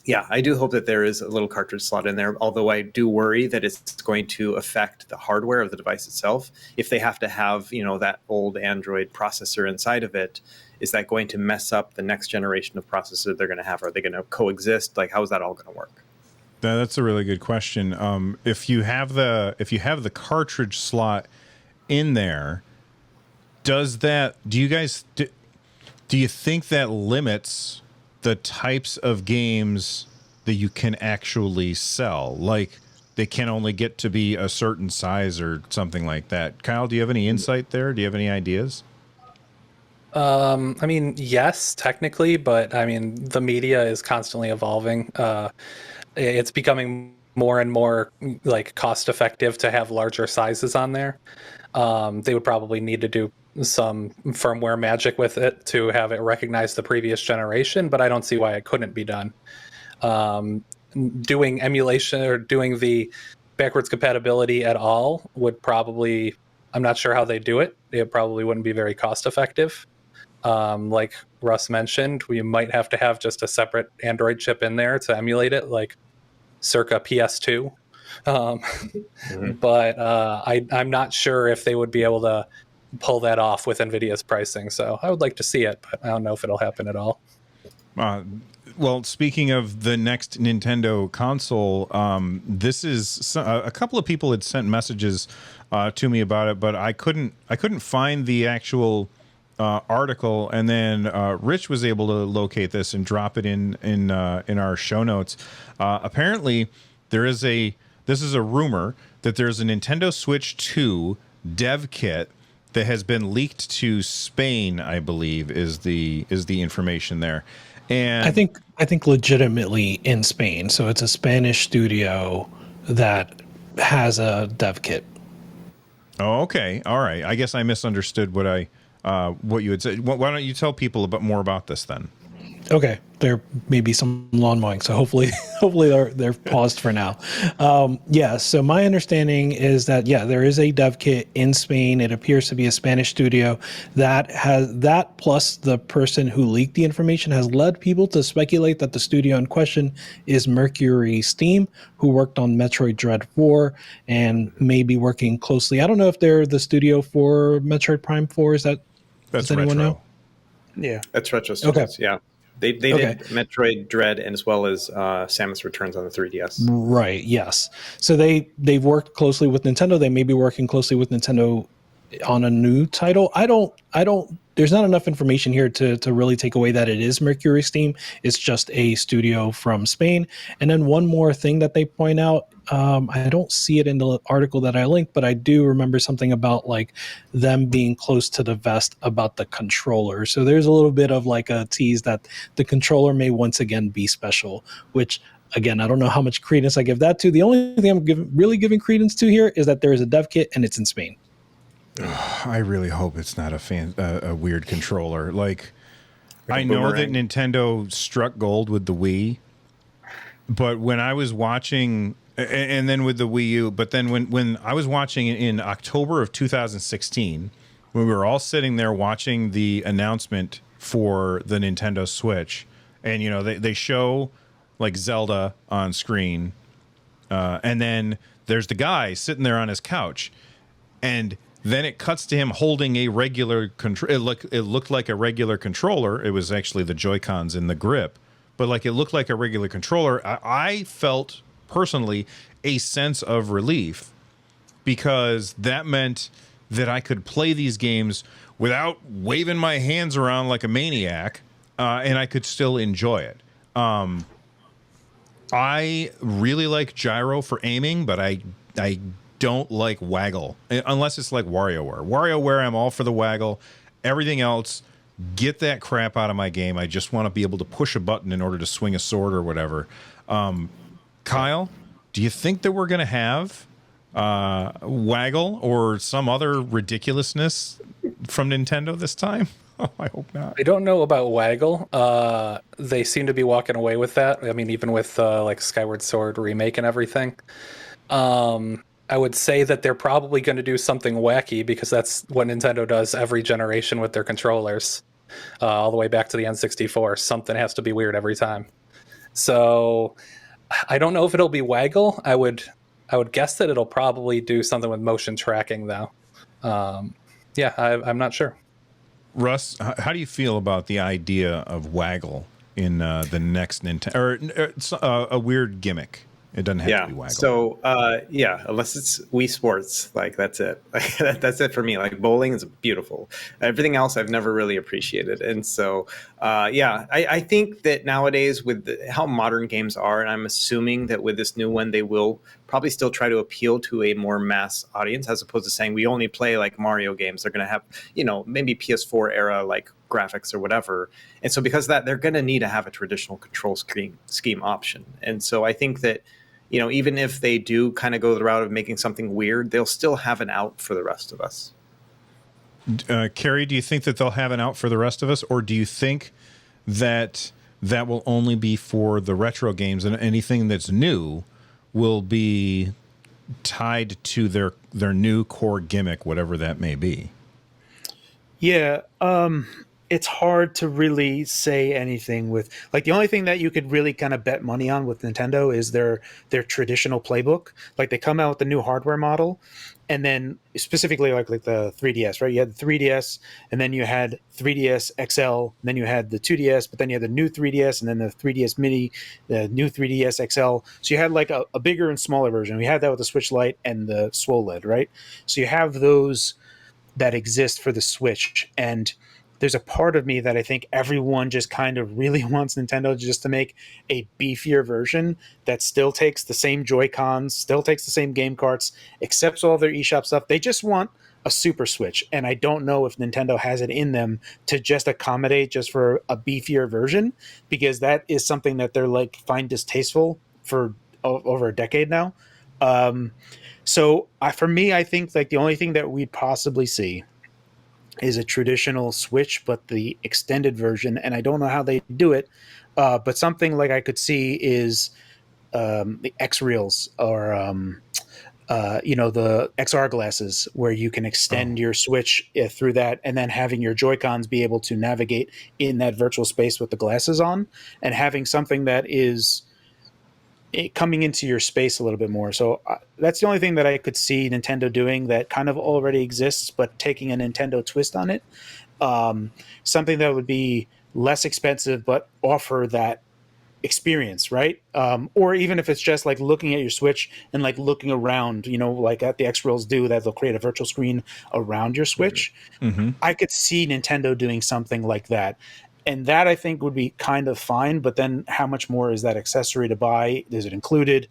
E: Yeah, I do hope that there is a little cartridge slot in there, although I do worry that it's going to affect the hardware of the device itself. If they have to have, you know, that old Android processor inside of it, is that going to mess up the next generation of processor they're going to have? Are they going to coexist? Like, how is that all going to work?
A: That's a really good question. If you have the cartridge slot in there, do you think that limits the types of games that you can actually sell? Like, they can only get to be a certain size or something like that. Kyle, do you have any insight there? Do you have any ideas?
D: I mean, yes, technically, but I mean, the media is constantly evolving. It's becoming more and more like cost effective to have larger sizes on there. They would probably need to do some firmware magic with it to have it recognize the previous generation, but I don't see why it couldn't be done. Doing emulation or doing the backwards compatibility at all would probably, I'm not sure how they do it. It probably wouldn't be very cost effective. Like Russ mentioned, we might have to have just a separate Android chip in there to emulate it, like circa PS2. But I'm not sure if they would be able to pull that off with NVIDIA's pricing. So I would like to see it, but I don't know if it'll happen at all.
A: Well, speaking of the next Nintendo console, this is a couple of people had sent messages to me about it, but I couldn't find the actual article, and then Rich was able to locate this and drop it in our show notes. Apparently, this is a rumor that there's a Nintendo Switch 2 dev kit that has been leaked to Spain, I believe, is the information there. And
B: I think legitimately in Spain. So it's a Spanish studio that has a dev kit.
A: Oh, okay. All right. I guess I misunderstood what you had said. Why don't you tell people a bit more about this then?
B: Okay, there may be some lawn mowing, so hopefully they're paused for now. Yeah, so my understanding is that there is a dev kit in Spain. It appears to be a Spanish studio that plus the person who leaked the information has led people to speculate that the studio in question is Mercury Steam, who worked on Metroid Dread 4 and may be working closely. I don't know if they're the studio for Metroid Prime 4. Does anyone know?
C: Yeah,
E: that's Retro Studios.
B: Okay.
E: Yeah. They did Metroid Dread and as well as Samus Returns on the 3DS.
B: Right. Yes. So they've worked closely with Nintendo. They may be working closely with Nintendo on a new title. I don't. There's not enough information here to really take away that it is Mercury Steam. It's just a studio from Spain. And then one more thing that they point out. I don't see it in the article that I linked, but I do remember something about like them being close to the vest about the controller. So there's a little bit of like a tease that the controller may once again be special, which again, I don't know how much credence I give that to. The only thing I'm really giving credence to here is that there is a dev kit and it's in Spain.
A: I really hope it's not a weird controller. Like, I know that Nintendo struck gold with the Wii, but when I was watching, and then with the Wii U, but then when I was watching in October of 2016, when we were all sitting there watching the announcement for the Nintendo Switch, and you know they show like Zelda on screen, and then there's the guy sitting there on his couch, and then it cuts to him holding a regular control. It looked like a regular controller. It was actually the Joy-Cons in the grip, but like it looked like a regular controller. I felt personally a sense of relief, because that meant that I could play these games without waving my hands around like a maniac, and I could still enjoy it. I really like gyro for aiming, but I don't like waggle unless it's like WarioWare. WarioWare, I'm all for the waggle. Everything else, get that crap out of my game. I just want to be able to push a button in order to swing a sword or whatever. Kyle, do you think that we're going to have waggle or some other ridiculousness from Nintendo this time? Oh, I hope not.
D: I don't know about waggle. They seem to be walking away with that. I mean, even with like Skyward Sword remake and everything. I would say that they're probably going to do something wacky, because that's what Nintendo does every generation with their controllers, all the way back to the N64. Something has to be weird every time. So I don't know if it'll be waggle. I would guess that it'll probably do something with motion tracking, though. Yeah, I'm not sure.
A: Russ, how do you feel about the idea of waggle in the next Nintendo, or it's a weird gimmick? It doesn't have to be waggle.
E: So, unless it's Wii Sports, like that's it. That's it for me. Like bowling is beautiful. Everything else I've never really appreciated. And so, I think that nowadays with how modern games are, and I'm assuming that with this new one, they will probably still try to appeal to a more mass audience, as opposed to saying we only play like Mario games. They're going to have, maybe PS4 era like graphics or whatever. And so because of that, they're going to need to have a traditional control scheme option. And so I think that, even if they do kind of go the route of making something weird, they'll still have an out for the rest of us.
A: Carrie, do you think that they'll have an out for the rest of us, or do you think that that will only be for the retro games, and anything that's new will be tied to their new core gimmick, whatever that may be?
C: Yeah, it's hard to really say anything with, like, the only thing that you could really kind of bet money on with Nintendo is their traditional playbook. Like, they come out with the new hardware model, and then specifically like the 3DS, right? You had the 3DS, and then you had 3DS XL, and then you had the 2DS, but then you had the new 3DS, and then the 3DS Mini, the new 3DS XL. So you had like a bigger and smaller version. We had that with the Switch Lite and the Swole Lid, right? So you have those that exist for the Switch, and there's a part of me that I think everyone just kind of really wants Nintendo just to make a beefier version that still takes the same Joy-Cons, still takes the same game carts, accepts all their eShop stuff. They just want a Super Switch, and I don't know if Nintendo has it in them to just accommodate just for a beefier version, because that is something that they're like find distasteful for over a decade now. So for me, I think like the only thing that we'd possibly see is a traditional Switch, but the extended version, and I don't know how they do it, but something like I could see is the X Reels or the XR glasses, where you can extend your Switch through that, and then having your Joy-Cons be able to navigate in that virtual space with the glasses on, and having something that is coming into your space a little bit more. So that's the only thing that I could see Nintendo doing that kind of already exists, but taking a Nintendo twist on it. Something that would be less expensive, but offer that experience, right? Or even if it's just like looking at your Switch and like looking around, like at the X Reels do, that they'll create a virtual screen around your Switch. Mm-hmm. I could see Nintendo doing something like that. And that I think would be kind of fine, but then how much more is that accessory to buy? Is it included?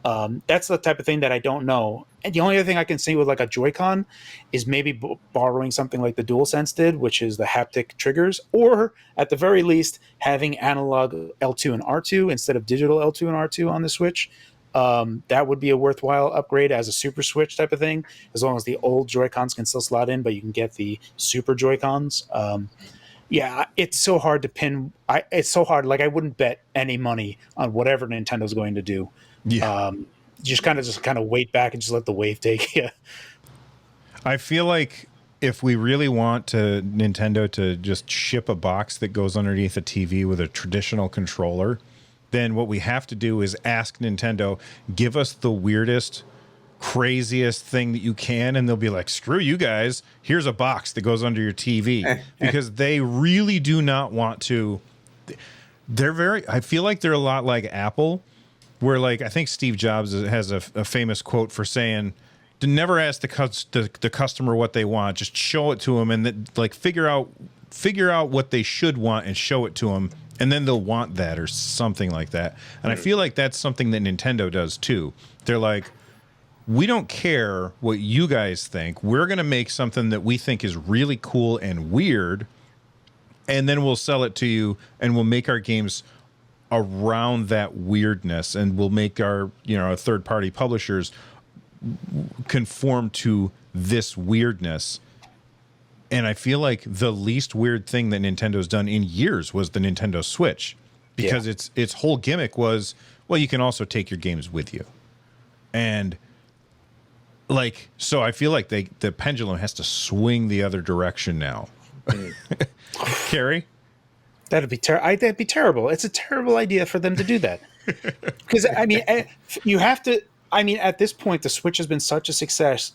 C: That's the type of thing that I don't know. And the only other thing I can see with like a Joy-Con is maybe borrowing something like the DualSense did, which is the haptic triggers, or at the very least having analog L2 and R2 instead of digital L2 and R2 on the Switch. That would be a worthwhile upgrade as a Super Switch type of thing, as long as the old Joy-Cons can still slot in, but you can get the Super Joy-Cons. Yeah, it's so hard to pin. It's so hard. Like, I wouldn't bet any money on whatever Nintendo's going to do. Yeah. Just kind of wait back and just let the wave take you.
A: I feel like if we really want Nintendo to just ship a box that goes underneath a TV with a traditional controller, then what we have to do is ask Nintendo, give us the weirdest craziest thing that you can, and they'll be like, screw you guys, here's a box that goes under your TV, because they really do not want to. I feel like they're a lot like Apple, where like I think Steve Jobs has a famous quote for saying, to never ask the customer what they want, just show it to them, and like figure out what they should want and show it to them, and then they'll want that or something like that. And I feel like that's something that Nintendo does too. They're like, we don't care what you guys think. We're going to make something that we think is really cool and weird, and then we'll sell it to you, and we'll make our games around that weirdness, and we'll make our third-party publishers conform to this weirdness. And I feel like the least weird thing that Nintendo's done in years was the Nintendo Switch, because its whole gimmick was, well, you can also take your games with you. And like, so I feel like the pendulum has to swing the other direction now. Carrie?
C: That'd be terrible. It's a terrible idea for them to do that. Because I mean, you have to. I mean, at this point, the Switch has been such a success,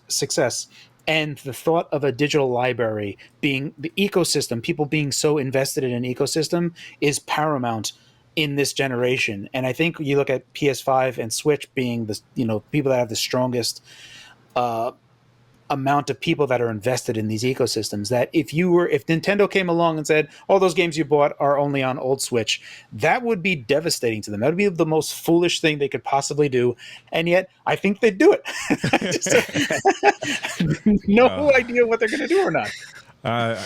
C: and the thought of a digital library being the ecosystem, people being so invested in an ecosystem, is paramount in this generation. And I think you look at PS5 and Switch being the people that have the strongest amount of people that are invested in these ecosystems, that if Nintendo came along and said all those games you bought are only on old Switch, that would be devastating to them. That would be the most foolish thing they could possibly do, and yet I think they'd do it. No idea what they're going to do or not.
A: I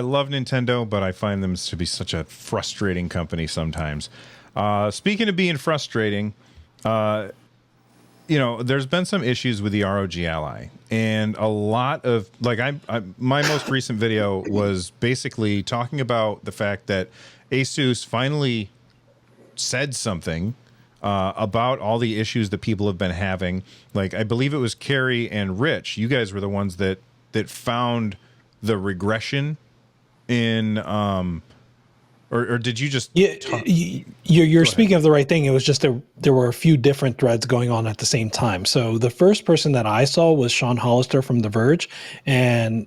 A: love Nintendo, but I find them to be such a frustrating company sometimes. Speaking of being frustrating, there's been some issues with the ROG Ally, and a lot of my most recent video was basically talking about the fact that ASUS finally said something about all the issues that people have been having. Like, I believe it was Carrie and Rich. You guys were the ones that found the regression in or did you just
B: you're speaking of the right thing. It was just there were a few different threads going on at the same time. So the first person that I saw was Sean Hollister from The Verge, and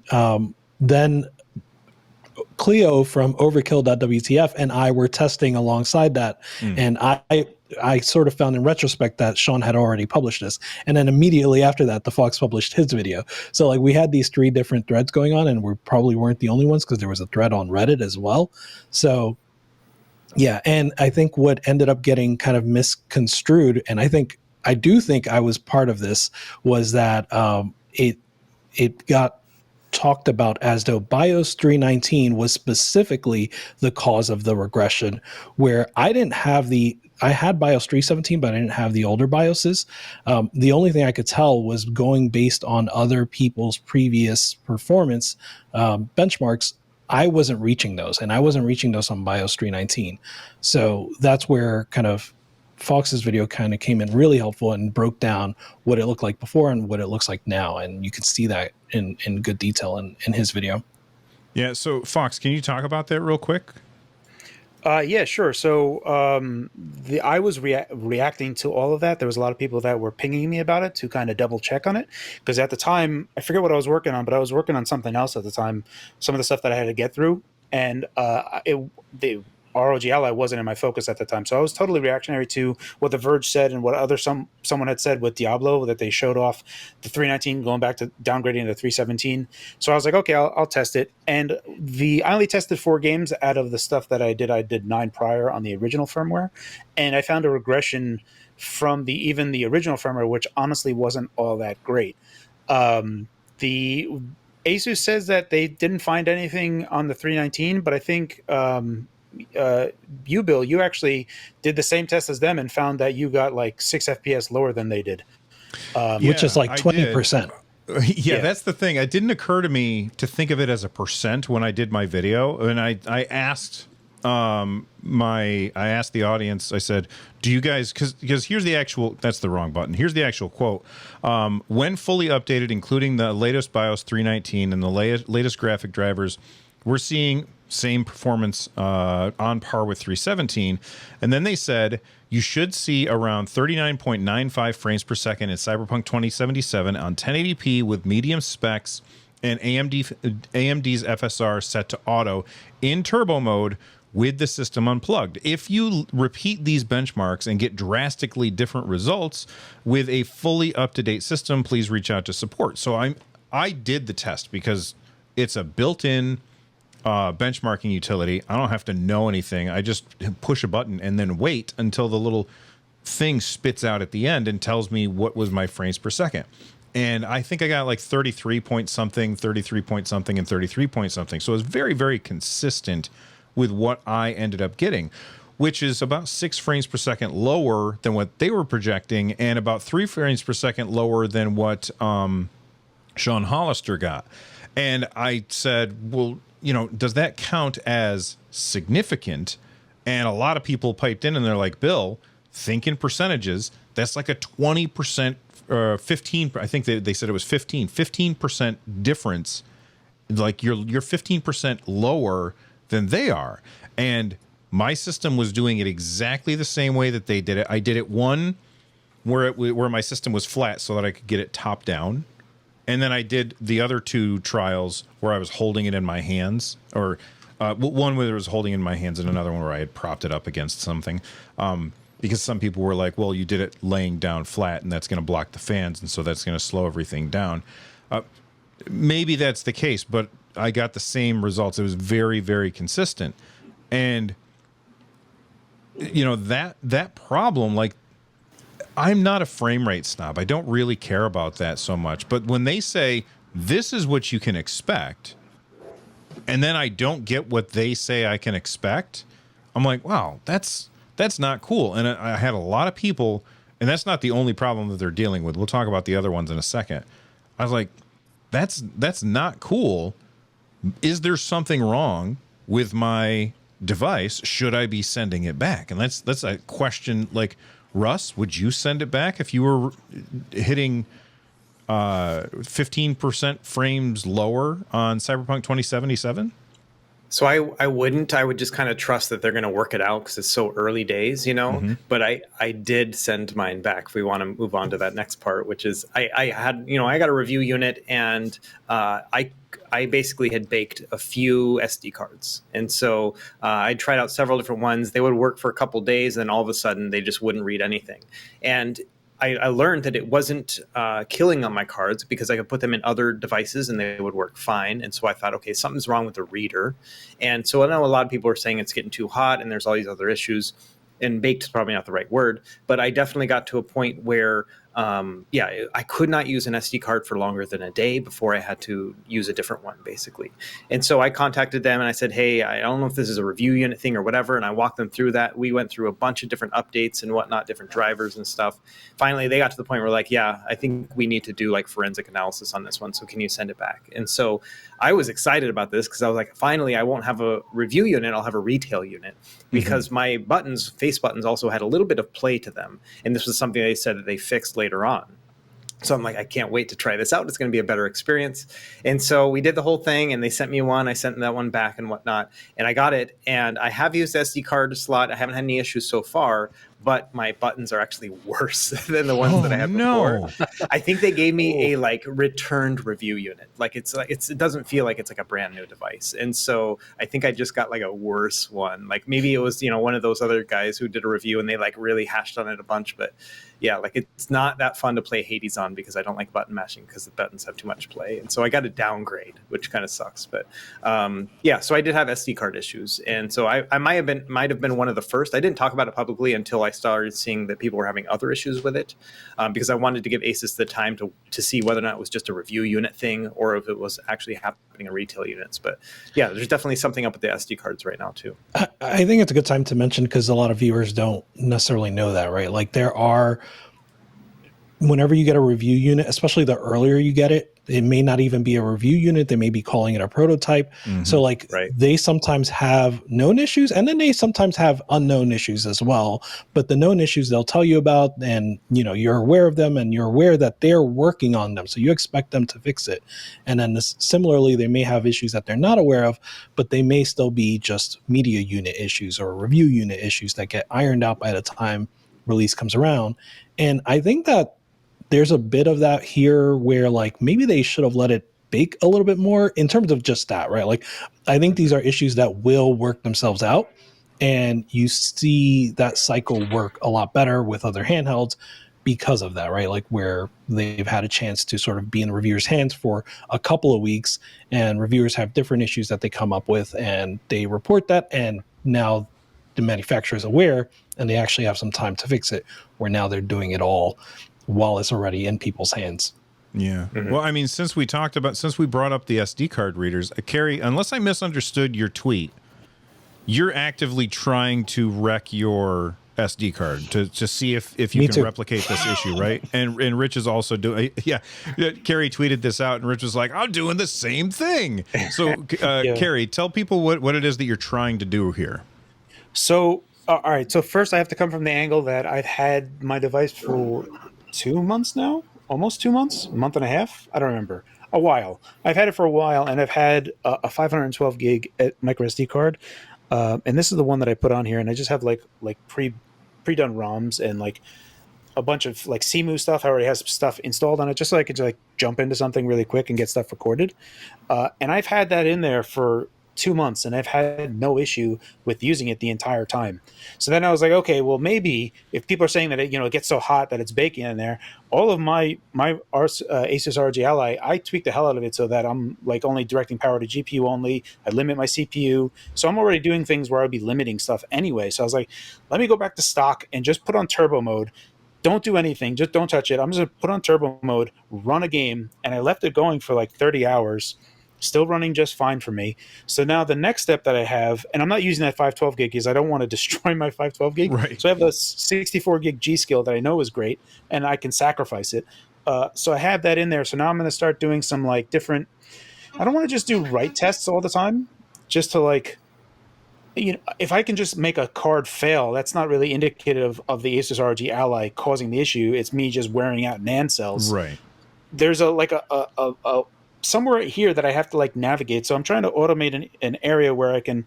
B: then Cleo from Overkill.wtf and I were testing alongside that, and I sort of found in retrospect that Sean had already published this, and then immediately after that, ThePhawx published his video. So like we had these three different threads going on, and we probably weren't the only ones, because there was a thread on Reddit as well. So yeah, and I think what ended up getting kind of misconstrued, and I do think I was part of this, was that it got talked about as though BIOS 319 was specifically the cause of the regression, where I had BIOS 317, but I didn't have the older BIOSes. The only thing I could tell was going based on other people's previous performance benchmarks. I wasn't reaching those, and I wasn't reaching those on BIOS 319. So that's where kind of Fox's video kind of came in really helpful and broke down what it looked like before and what it looks like now. And you can see that in good detail in his video.
A: Yeah. So Fox, can you talk about that real quick?
C: Yeah, sure. So I was reacting to all of that. There was a lot of people that were pinging me about it to kind of double check on it, because at the time, I forget what I was working on, but I was working on something else at the time, some of the stuff that I had to get through, and the ROG Ally wasn't in my focus at the time. So I was totally reactionary to what The Verge said and what someone had said with Diablo, that they showed off the 319 going back to downgrading to 317. So I was like, okay, I'll test it. And I only tested 4 games out of the stuff that I did. I did 9 prior on the original firmware. And I found a regression from even the original firmware, which honestly wasn't all that great. The ASUS says that they didn't find anything on the 319, but I think Bill, you actually did the same test as them and found that you got like 6 FPS lower than they did,
B: which is like 20%.
A: Yeah, that's the thing. It didn't occur to me to think of it as a percent when I did my video, and I asked I asked the audience. I said, "Do you guys?" Because here's the actual. That's the wrong button. Here's the actual quote. When fully updated, including the latest BIOS 319 and the latest graphic drivers, we're seeing same performance on par with 317. And then they said you should see around 39.95 frames per second in Cyberpunk 2077 on 1080p with medium specs and AMD's FSR set to auto in turbo mode with the system unplugged. If you repeat these benchmarks and get drastically different results with a fully up-to-date system, please reach out to support. So I did the test because it's a built-in benchmarking utility. I don't have to know anything. I just push a button and then wait until the little thing spits out at the end and tells me what was my frames per second. And I think I got like 33 point something, 33 point something, and 33 point something. So it's very, very consistent with what I ended up getting, which is about 6 frames per second lower than what they were projecting and about 3 frames per second lower than what Sean Hollister got. And I said, well, you know, does that count as significant? And a lot of people piped in and they're like, Bill, think in percentages. That's like a 20%, 15, I think they said it was 15% difference. Like you're 15% lower than they are. And my system was doing it exactly the same way that they did it. I did it one where my system was flat so that I could get it top down. And then I did the other 2 trials where I was holding it in my hands, or one where I was holding it in my hands and another one where I had propped it up against something. Because some people were like, well, you did it laying down flat and that's going to block the fans. And so that's going to slow everything down. Maybe that's the case, but I got the same results. It was very, very consistent. And, you know, that problem, like, I'm not a frame rate snob. I don't really care about that so much. But when they say, this is what you can expect, and then I don't get what they say I can expect, I'm like, wow, that's not cool. And I had a lot of people, and that's not the only problem that they're dealing with. We'll talk about the other ones in a second. I was like, that's not cool. Is there something wrong with my device? Should I be sending it back? And that's a question. Like, Russ, would you send it back if you were hitting 15% frames lower on Cyberpunk 2077?
E: So I wouldn't. I would just kind of trust that they're going to work it out because it's so early days, you know. Mm-hmm. But I did send mine back. If we want to move on to that next part, which is I had, you know, I got a review unit and I basically had baked a few SD cards. And so I tried out several different ones. They would work for a couple of days, and then all of a sudden they just wouldn't read anything. And I learned that it wasn't killing on my cards because I could put them in other devices and they would work fine. And so I thought, okay, something's wrong with the reader. And so I know a lot of people are saying it's getting too hot and there's all these other issues. And baked is probably not the right word, but I definitely got to a point where, I could not use an SD card for longer than a day before I had to use a different one, basically. And so I contacted them and I said, hey, I don't know if this is a review unit thing or whatever. And I walked them through that. We went through a bunch of different updates and whatnot, different drivers and stuff. Finally, they got to the point where like, yeah, I think we need to do like forensic analysis on this one. So can you send it back? And so I was excited about this because I was like, finally, I won't have a review unit. I'll have a retail unit because my buttons, face buttons also had a little bit of play to them. And this was something they said that they fixed later on. So I'm like, I can't wait to try this out. It's going to be a better experience. And so we did the whole thing and they sent me one. I sent that one back and whatnot. And I got it. And I have used the SD card slot. I haven't had any issues so far, but my buttons are actually worse than the ones that I had before. I think they gave me a like returned review unit. Like it doesn't feel like it's like a brand new device. And so I think I just got like a worse one. Like maybe it was, you know, one of those other guys who did a review and they like really hashed on it a bunch, but yeah, like it's not that fun to play Hades on because I don't like button mashing because the buttons have too much play. And so I got a downgrade, which kind of sucks. But so I did have SD card issues. And so I might have been one of the first. I didn't talk about it publicly until I started seeing that people were having other issues with it because I wanted to give ASUS the time to see whether or not it was just a review unit thing or if it was actually happening in retail units. But yeah, there's definitely something up with the SD cards right now too.
B: I think it's a good time to mention because a lot of viewers don't necessarily know that, right? Like whenever you get a review unit, especially the earlier you get it, It may not even be a review unit. They may be calling it a prototype. So like
E: Right.
B: they sometimes have known issues, and then they sometimes have unknown issues as well. But the known issues they'll tell you about, and you're aware of them, and you're aware that they're working on them. So you expect them to fix it. And then similarly, they may have issues that they're not aware of, but they may still be just media unit issues or review unit issues that get ironed out by the time release comes around. And I think that there's a bit of that here where like maybe they should have let it bake a little bit more in terms of just that, right? Like I think these are issues that will work themselves out, and you see that cycle work a lot better with other handhelds because of that, right? Like where they've had a chance to sort of be in the reviewers' hands for a couple of weeks, and reviewers have different issues that they come up with, and they report that, and now the manufacturer is aware, and they actually have some time to fix it, where now they're doing it all while it's already in people's hands.
A: Yeah. Well, I mean, since we brought up the SD card readers, Carrie, unless I misunderstood your tweet, you're actively trying to wreck your SD card to see if you
B: Me
A: can
B: too.
A: replicate this issue, right? And Rich is also doing. Yeah, Carrie tweeted this out, and Rich was like, "I'm doing the same thing." So, Carrie, tell people what it is that you're trying to do here.
C: So, all right. So first, I have to come from the angle that I've had my device for 2 months now, almost 2 months, a month and a half. I don't remember. A while. I've had it for a while, and I've had a 512 gig micro SD card, and this is the one that I put on here. And I just have like pre-done ROMs and like a bunch of like CMU stuff. I already have some stuff installed on it, just so I could like jump into something really quick and get stuff recorded. And I've had that in there for 2 months, and I've had no issue with using it the entire time. So then I was like, okay, well maybe if people are saying that it gets so hot that it's baking in there, all of my ASUS ROG Ally, I tweak the hell out of it so that I'm like only directing power to GPU only. I limit my CPU, so I'm already doing things where I'd be limiting stuff anyway. So I was like, let me go back to stock and just put on turbo mode. Don't do anything, just don't touch it. I'm just gonna put on turbo mode, run a game, and I left it going for like 30 hours. Still running just fine for me. So now the next step that I have, and I'm not using that 512 gig because I don't want to destroy my 512 gig.
A: Right.
C: So I have a 64 gig G Skill that I know is great, and I can sacrifice it. So I have that in there. So now I'm going to start doing some like different. I don't want to just do write tests all the time, just to like, if I can just make a card fail, that's not really indicative of the ASUS ROG Ally causing the issue. It's me just wearing out NAND cells.
A: Right.
C: There's a somewhere here that I have to like navigate. So I'm trying to automate an area where I can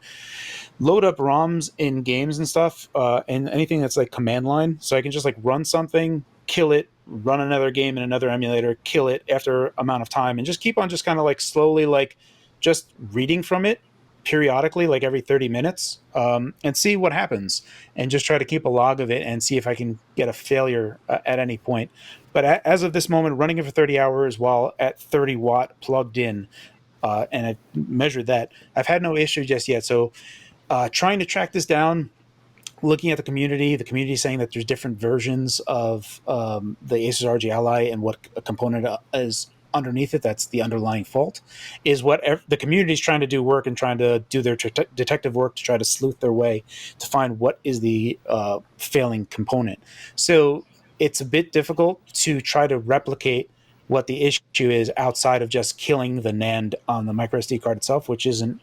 C: load up ROMs in games and stuff, and anything that's like command line. So I can just like run something, kill it, run another game in another emulator, kill it after amount of time, and just keep on just kind of like slowly like just reading from it periodically, like every 30 minutes, and see what happens, and just try to keep a log of it and see if I can get a failure at any point. But as of this moment, running it for 30 hours while at 30 watt plugged in, and I've measured that, I've had no issue just yet. So trying to track this down, looking at the community saying that there's different versions of the ASUS ROG Ally and what a component is underneath it, that's the underlying fault, is what the community is trying to do work and trying to do their detective work to try to sleuth their way to find what is the failing component. So it's a bit difficult to try to replicate what the issue is outside of just killing the NAND on the micro SD card itself, which isn't.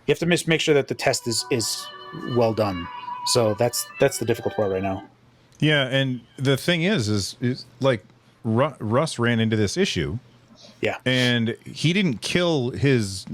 C: You have to make sure that the test is well done. So that's the difficult part right now.
A: Yeah, and the thing is like Russ ran into this issue.
C: Yeah,
A: and he didn't kill his,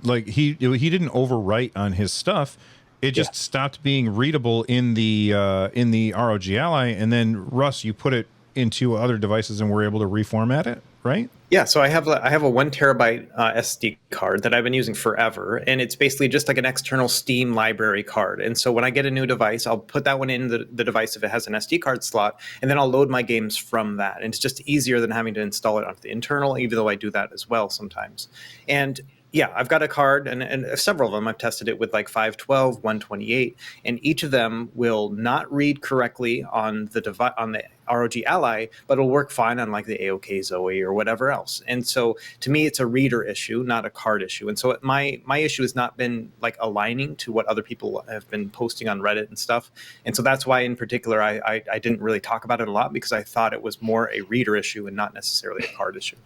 A: like he didn't overwrite on his stuff. It just stopped being readable in the ROG Ally, and then Russ, you put it into other devices and were able to reformat it, right?
E: Yeah, so I have a 1 terabyte SD card that I've been using forever, and it's basically just like an external Steam library card. And so when I get a new device, I'll put that one in the device if it has an SD card slot, and then I'll load my games from that. And it's just easier than having to install it onto the internal, even though I do that as well sometimes. And yeah, I've got a card, and several of them. I've tested it with like 512, 128, and each of them will not read correctly on the ROG Ally, but it'll work fine on like the AOK Zoe or whatever else. And so to me, it's a reader issue, not a card issue. And so my issue has not been like aligning to what other people have been posting on Reddit and stuff. And so that's why in particular, I didn't really talk about it a lot, because I thought it was more a reader issue and not necessarily a card issue.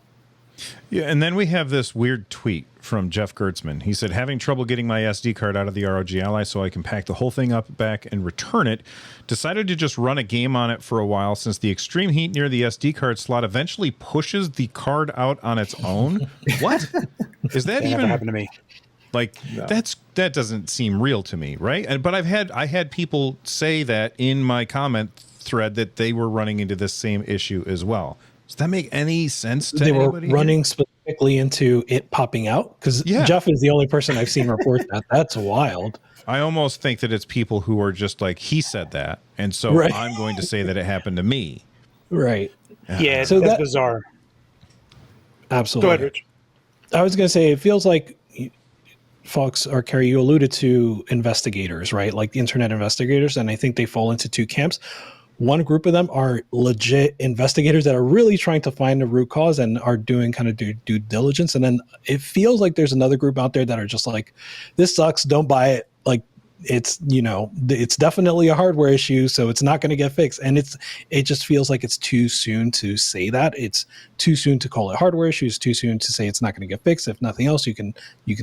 A: Yeah, and then we have this weird tweet from Jeff Gertzman. He said, having trouble getting my SD card out of the ROG Ally so I can pack the whole thing up back and return it. Decided to just run a game on it for a while since the extreme heat near the SD card slot eventually pushes the card out on its own. What? Is that
C: Never
A: even
C: happened to me.
A: like that doesn't seem real to me, right? But I had people say that in my comment thread that they were running into this same issue as well. Does that make any sense to
B: They were
A: anybody
B: running
A: here?
B: specifically into it popping out? Because Jeff is the only person I've seen report that. That's wild.
A: I almost think that it's people who are just like, he said that, and so I'm going to say that it happened to me.
B: Right.
C: Yeah,
B: So
C: that's bizarre.
B: Absolutely.
C: Go ahead, Rich.
B: I was going to say, it feels like Fox or Carrie, you alluded to investigators, right? Like the internet investigators, and I think they fall into two camps. One group of them are legit investigators that are really trying to find the root cause and are doing kind of due diligence. And then it feels like there's another group out there that are just like, this sucks, don't buy it. Like it's, it's definitely a hardware issue, so it's not going to get fixed. And it just feels like it's too soon to say that. It's too soon to call it hardware issues, too soon to say it's not going to get fixed. If nothing else, you can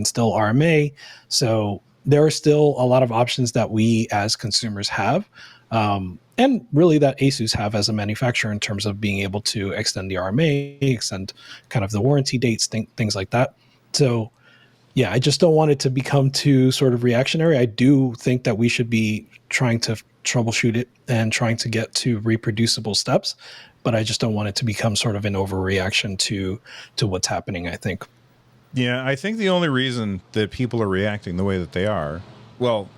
B: still RMA. So there are still a lot of options that we as consumers have. And really that ASUS have as a manufacturer in terms of being able to extend the RMA, extend kind of the warranty dates, things like that. So yeah, I just don't want it to become too sort of reactionary. I do think that we should be trying to troubleshoot it and trying to get to reproducible steps, but I just don't want it to become sort of an overreaction to what's happening, I think.
A: Yeah, I think the only reason that people are reacting the way that they are, well,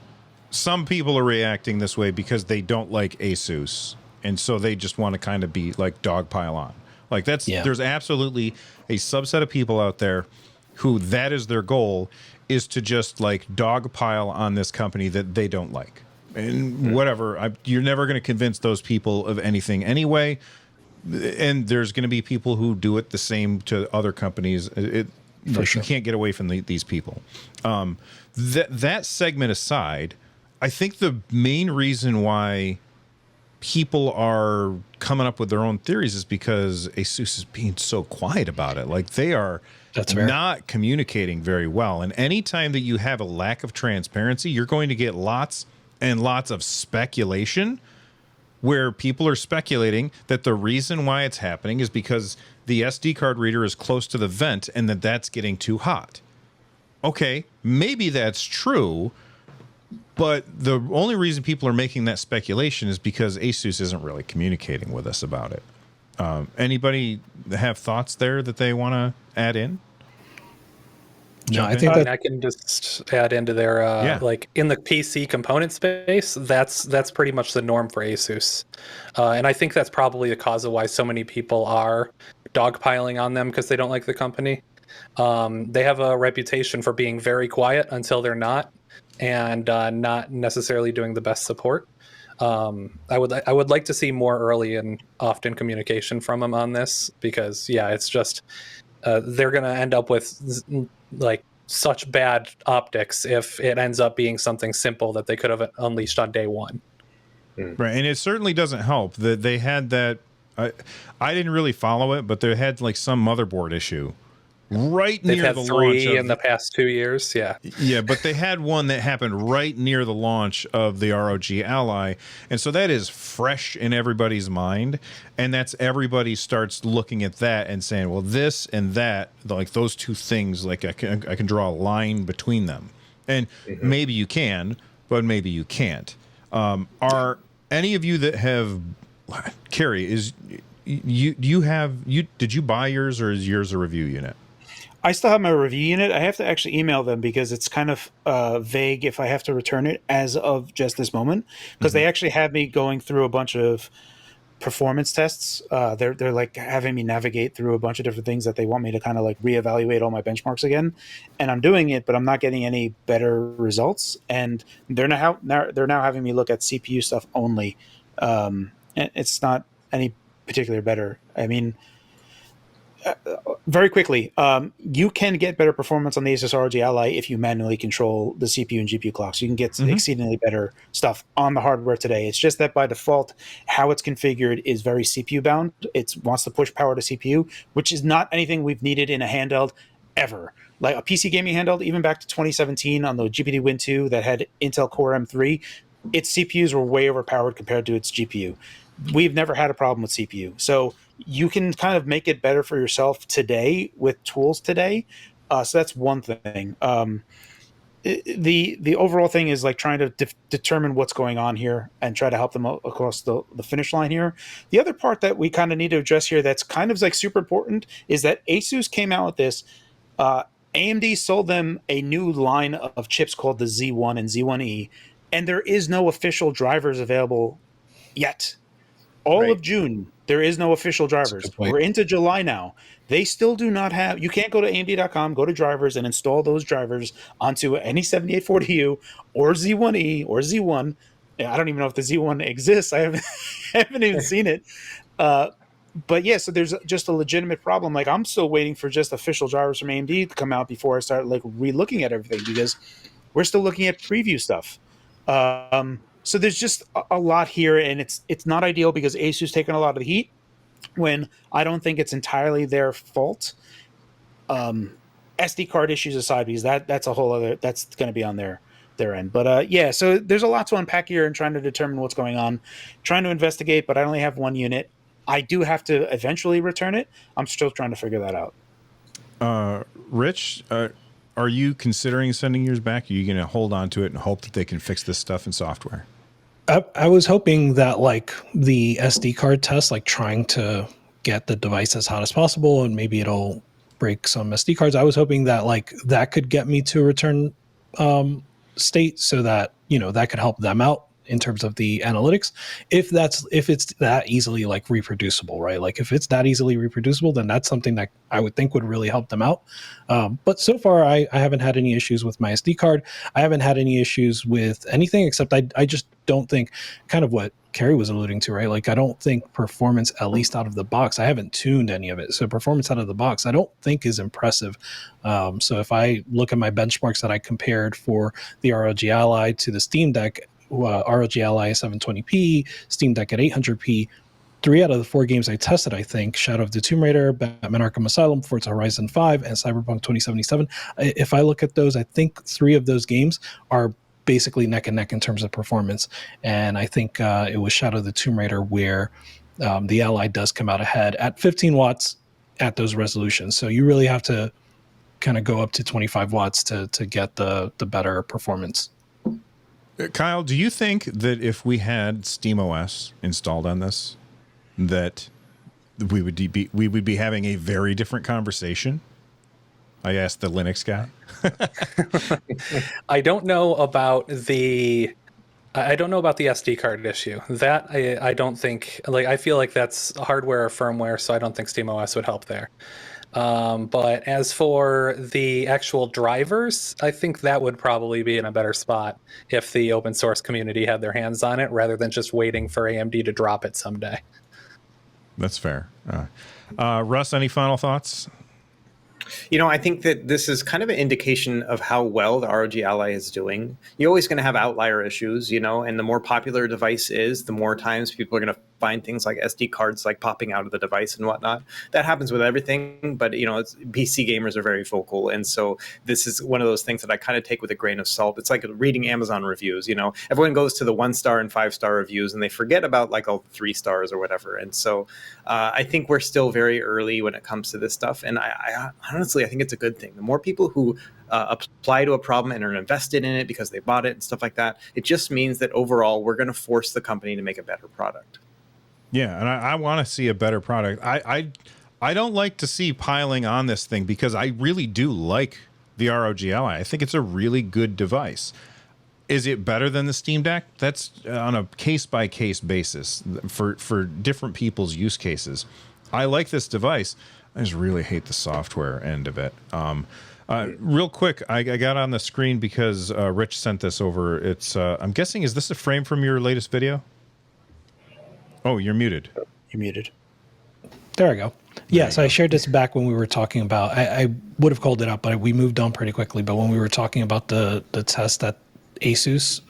A: some people are reacting this way because they don't like ASUS, and so they just want to kind of be like dogpile on. Like there's absolutely a subset of people out there who that is their goal, is to just like dogpile on this company that they don't like. And whatever, you're never going to convince those people of anything anyway. And there's going to be people who do it the same to other companies. You can't get away from these people. That segment aside, I think the main reason why people are coming up with their own theories is because ASUS is being so quiet about it. Like they are not communicating very well. And anytime that you have a lack of transparency, you're going to get lots and lots of speculation where people are speculating that the reason why it's happening is because the SD card reader is close to the vent and that's getting too hot. Okay, maybe that's true, but the only reason people are making that speculation is because ASUS isn't really communicating with us about it. Anybody have thoughts there that they want to add in?
B: No, I think that
D: I can just add into their like in the PC component space. That's pretty much the norm for ASUS, and I think that's probably the cause of why so many people are dogpiling on them because they don't like the company. They have a reputation for being very quiet until they're not, and not necessarily doing the best support. I would like to see more early and often communication from them on this because it's just they're going to end up with like such bad optics if it ends up being something simple that they could have unleashed on day one.
A: Right, and it certainly doesn't help that they had that. I didn't really follow it, but they had like some motherboard issue right near the launch. They've had 3
D: in the past 2 years.
A: Yeah, but they had one that happened right near the launch of the ROG Ally, and so that is fresh in everybody's mind, and that's everybody starts looking at that and saying, well, this and that, like those two things, like I can draw a line between them, and maybe you can, but maybe you can't. Are any of you that have, Carrie, did you buy yours, or is yours a review unit?
C: I still have my review unit. I have to actually email them because it's kind of vague if I have to return it as of just this moment. Because they actually have me going through a bunch of performance tests. They're like having me navigate through a bunch of different things that they want me to kind of like reevaluate all my benchmarks again. And I'm doing it, but I'm not getting any better results. And they're now having me look at CPU stuff only. And it's not any particular better. I mean, very quickly, you can get better performance on the ASUS ROG Ally if you manually control the CPU and GPU clocks. You can get exceedingly better stuff on the hardware today. It's just that by default, how it's configured is very CPU bound. It wants to push power to CPU, which is not anything we've needed in a handheld ever. Like a PC gaming handheld, even back to 2017 on the GPD Win 2 that had Intel Core M3, its CPUs were way overpowered compared to its GPU. We've never had a problem with CPU. So you can kind of make it better for yourself today with tools today. So that's one thing. The overall thing is like trying to determine what's going on here and try to help them across the finish line here. The other part that we kind of need to address here that's kind of like super important is that ASUS came out with this. AMD sold them a new line of chips called the Z1 and Z1E, and there is no official drivers available yet. All of June, there is no official drivers. We're into July now. They still do not have. You can't go to AMD.com, go to drivers, and install those drivers onto any 7840U or Z1E or Z1. I don't even know if the Z1 exists. I haven't even seen it. But yeah, so there's just a legitimate problem. Like I'm still waiting for just official drivers from AMD to come out before I start like re-looking at everything because we're still looking at preview stuff. So there's just a lot here, and it's not ideal because ASUS taking a lot of the heat when I don't think it's entirely their fault. SD card issues aside, because that's a whole other that's going to be on their end. But yeah, so there's a lot to unpack here and trying to determine what's going on, trying to investigate. But I only have one unit. I do have to eventually return it. I'm still trying to figure that out.
A: Rich, are you considering sending yours back? Are you going to hold on to it and hope that they can fix this stuff in software?
B: I was hoping that like the SD card test, like trying to get the device as hot as possible and maybe it'll break some SD cards. I was hoping that like that could get me to a return state so that, you know, that could help them out in terms of the analytics. If it's that easily like reproducible, right? Like if it's that easily reproducible, then that's something that I would think would really help them out. But so far I haven't had any issues with my SD card. I haven't had any issues with anything except I just don't think, kind of what Carrie was alluding to, right? Like I don't think performance, at least out of the box, I haven't tuned any of it. So performance out of the box, I don't think is impressive. So if I look at my benchmarks that I compared for the ROG Ally to the Steam Deck, ROG Ally 720p, Steam Deck at 800p. 3 out of the 4 games I tested, I think, Shadow of the Tomb Raider, Batman Arkham Asylum, Forza Horizon 5, and Cyberpunk 2077. If I look at those, I think 3 of those games are basically neck and neck in terms of performance. And I think it was Shadow of the Tomb Raider where the Ally does come out ahead at 15 watts at those resolutions. So you really have to kind of go up to 25 watts to get the better performance.
A: Kyle, do you think that if we had SteamOS installed on this, that we would be having a very different conversation? I asked the Linux guy.
D: I don't know about the SD card issue. That I don't think, like, I feel like that's hardware or firmware, so I don't think SteamOS would help there. But as for the actual drivers, I think that would probably be in a better spot if the open source community had their hands on it rather than just waiting for AMD to drop it someday.
A: That's fair. Russ, any final thoughts?
E: You know, I think that this is kind of an indication of how well the ROG Ally is doing. You're always going to have outlier issues, you know, and the more popular a device is, the more times people are going to find things like SD cards like popping out of the device and whatnot. That happens with everything, but, you know, PC gamers are very vocal. And so this is one of those things that I kind of take with a grain of salt. It's like reading Amazon reviews, you know, everyone goes to the 1-star and 5-star reviews and they forget about like all the 3 stars or whatever. And so I think we're still very early when it comes to this stuff. And I honestly, I think it's a good thing. The more people who apply to a problem and are invested in it because they bought it and stuff like that, it just means that overall we're going to force the company to make a better product.
A: Yeah, and I want to see a better product. I don't like to see piling on this thing because I really do like the ROG Ally. I think it's a really good device. Is it better than the Steam Deck? That's on a case-by-case basis for different people's use cases. I like this device. I just really hate the software end of it. Real quick, I got on the screen because Rich sent this over. It's I'm guessing, is this a frame from your latest video? Oh, you're muted.
C: You're muted.
B: There I go. Yeah, so I shared this back when we were talking about, I would have called it out, but we moved on pretty quickly. But when we were talking about the test that ASUS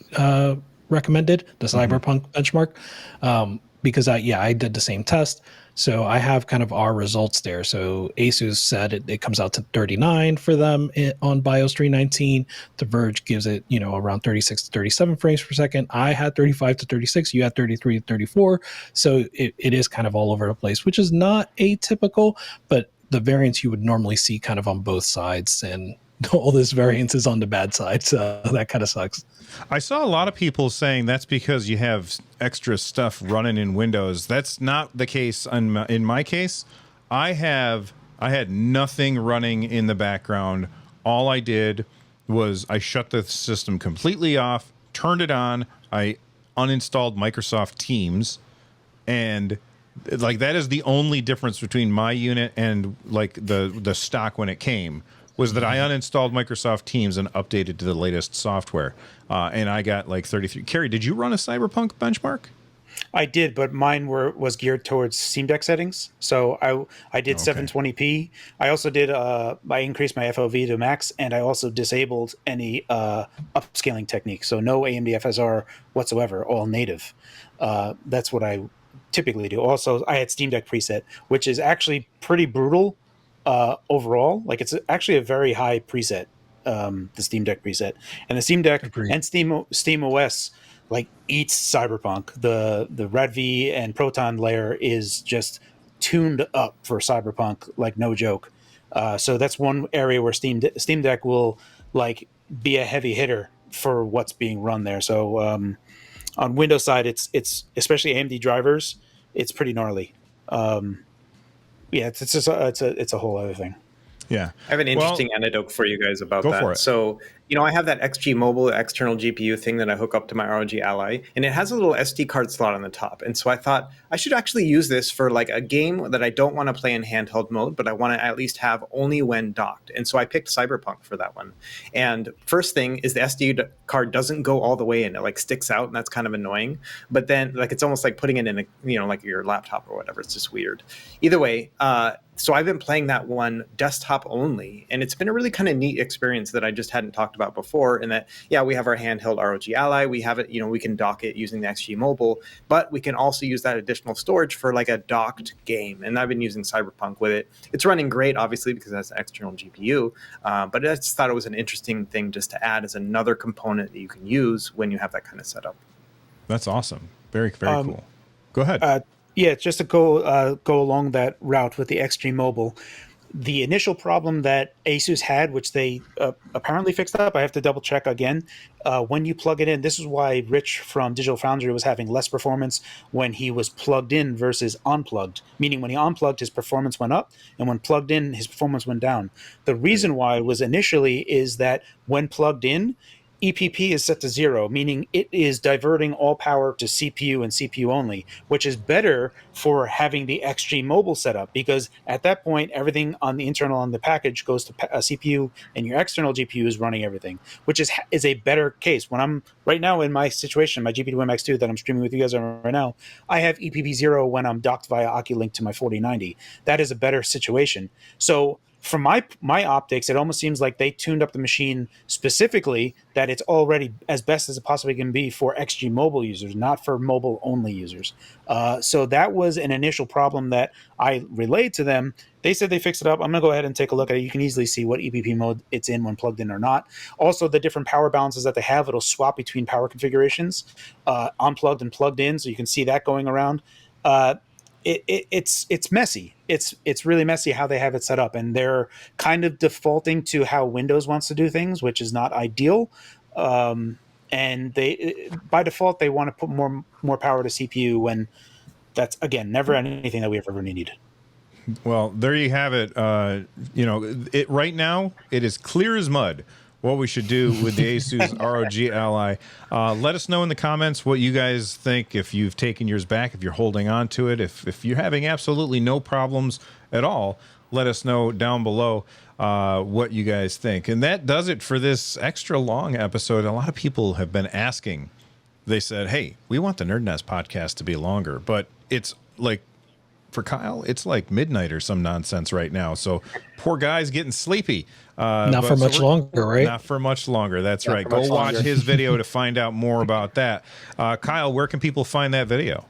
B: recommended, the Cyberpunk benchmark, because I did the same test. So I have kind of our results there. So ASUS said it comes out to 39 for them on BIOS 319. The Verge gives it, around 36 to 37 frames per second. I had 35 to 36. You had 33 to 34. So it is kind of all over the place, which is not atypical, but the variance you would normally see kind of on both sides, and all this variance is on the bad side. So that kind of sucks.
A: I saw a lot of people saying that's because you have extra stuff running in Windows. That's not the case in my case. I had nothing running in the background. All I did was I shut the system completely off, turned it on. I uninstalled Microsoft Teams, and like that is the only difference between my unit and like the stock when it came, was that I uninstalled Microsoft Teams and updated to the latest software. And I got like 33. Carrie, did you run a Cyberpunk benchmark?
C: I did, but mine was geared towards Steam Deck settings. So I did 720p. I also did I increased my FOV to max, and I also disabled any upscaling technique. So no AMD FSR whatsoever, all native. That's what I typically do. Also, I had Steam Deck preset, which is actually pretty brutal overall. Like it's actually a very high preset, the Steam Deck preset, and the Steam Deck and Steam OS like eats Cyberpunk. The RadV and Proton layer is just tuned up for Cyberpunk, like no joke. So that's one area where Steam Deck will like be a heavy hitter for what's being run there. So on Windows side, it's especially AMD drivers, it's pretty gnarly. Yeah, it's a whole other thing.
A: Yeah.
E: I have an interesting anecdote for you guys about that.
A: For it.
E: So, I have that XG Mobile external GPU thing that I hook up to my ROG Ally, and it has a little SD card slot on the top. And so I thought I should actually use this for like a game that I don't want to play in handheld mode, but I want to at least have only when docked. And so I picked Cyberpunk for that one. And first thing is the SD card doesn't go all the way in. It like sticks out, and that's kind of annoying. But then like it's almost like putting it in a, like your laptop or whatever. It's just weird. Either way, so I've been playing that one desktop only, and it's been a really kind of neat experience that I just hadn't talked about before. In that, we have our handheld ROG Ally, we have it, we can dock it using the XG Mobile, but we can also use that additional storage for like a docked game. And I've been using Cyberpunk with it. It's running great, obviously, because that's an external GPU, but I just thought it was an interesting thing just to add as another component that you can use when you have that kind of setup.
A: That's awesome. Very, very cool. Go ahead.
C: Yeah, just to go along that route with the XG Mobile, the initial problem that ASUS had, which they apparently fixed up, I have to double check again. When you plug it in, this is why Rich from Digital Foundry was having less performance when he was plugged in versus unplugged. Meaning when he unplugged, his performance went up, and when plugged in, his performance went down. The reason why was initially is that when plugged in, EPP is set to 0, meaning it is diverting all power to CPU and CPU only, which is better for having the XG Mobile setup, because at that point, everything on the internal on the package goes to a CPU, and your external GPU is running everything, which is a better case. When I'm right now in my situation, my GP2 MX2 that I'm streaming with you guys on right now, I have EPP 0 when I'm docked via Oculink to my 4090. That is a better situation. So from my optics, it almost seems like they tuned up the machine specifically that it's already as best as it possibly can be for XG Mobile users, not for mobile only users. So that was an initial problem that I relayed to them. They said they fixed it up. I'm going to go ahead and take a look at it. You can easily see what EPP mode it's in when plugged in or not. Also, the different power balances that they have, it'll swap between power configurations, unplugged and plugged in, so you can see that going around. It's messy. It's really messy how they have it set up, and they're kind of defaulting to how Windows wants to do things, which is not ideal. And they, by default, they want to put more power to CPU when that's, again, never anything that we ever really needed.
A: Well, there you have it. It right now it is clear as mud what we should do with the ASUS ROG Ally. Let us know in the comments what you guys think, if you've taken yours back, if you're holding on to it, if you're having absolutely no problems at all. Let us know down below what you guys think. And that does it for this extra long episode. A lot of people have been asking. They said, hey, we want the NerdNest podcast to be longer, but it's like for Kyle, it's like midnight or some nonsense right now. So poor guy's getting sleepy.
B: Not for much longer, right?
A: Not for much longer. That's
D: Not
A: right.
D: for
A: Go
D: much
A: watch
D: longer.
A: his video to find out more about that. Kyle, where can people find that video?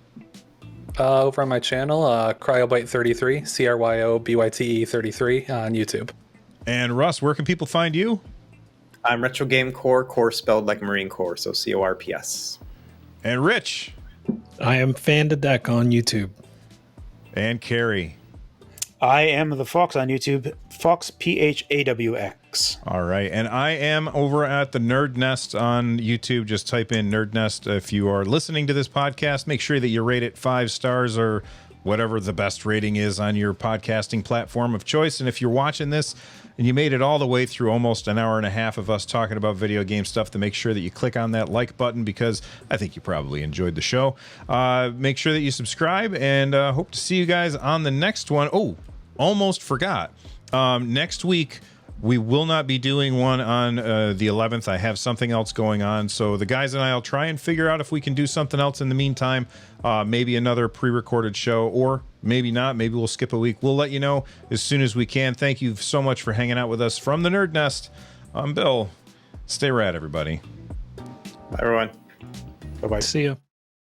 D: Over on my channel, Cryobyte33, CRYOBYTE 33 on YouTube.
A: And Russ, where can people find you?
E: I'm Retro Game Corps, core spelled like Marine Corps, so CORPS.
A: And Rich.
B: I am Fan to Deck on YouTube.
A: And Carrie.
C: I am ThePhawx on YouTube, Phawx PHAWX.
A: All right. And I am over at the NerdNest on YouTube. Just type in NerdNest. If you are listening to this podcast, make sure that you rate it 5 stars or whatever the best rating is on your podcasting platform of choice. And if you're watching this and you made it all the way through almost an hour and a half of us talking about video game stuff, to make sure that you click on that like button, because I think you probably enjoyed the show. Make sure that you subscribe, and hope to see you guys on the next one. Oh, almost forgot. Next week, we will not be doing one on the 11th. I have something else going on. So the guys and I will try and figure out if we can do something else in the meantime. Maybe another pre-recorded show, or maybe not. Maybe we'll skip a week. We'll let you know as soon as we can. Thank you so much for hanging out with us from the Nerd Nest. I'm Bill. Stay rad, everybody.
E: Bye, everyone.
C: Bye-bye.
B: See you.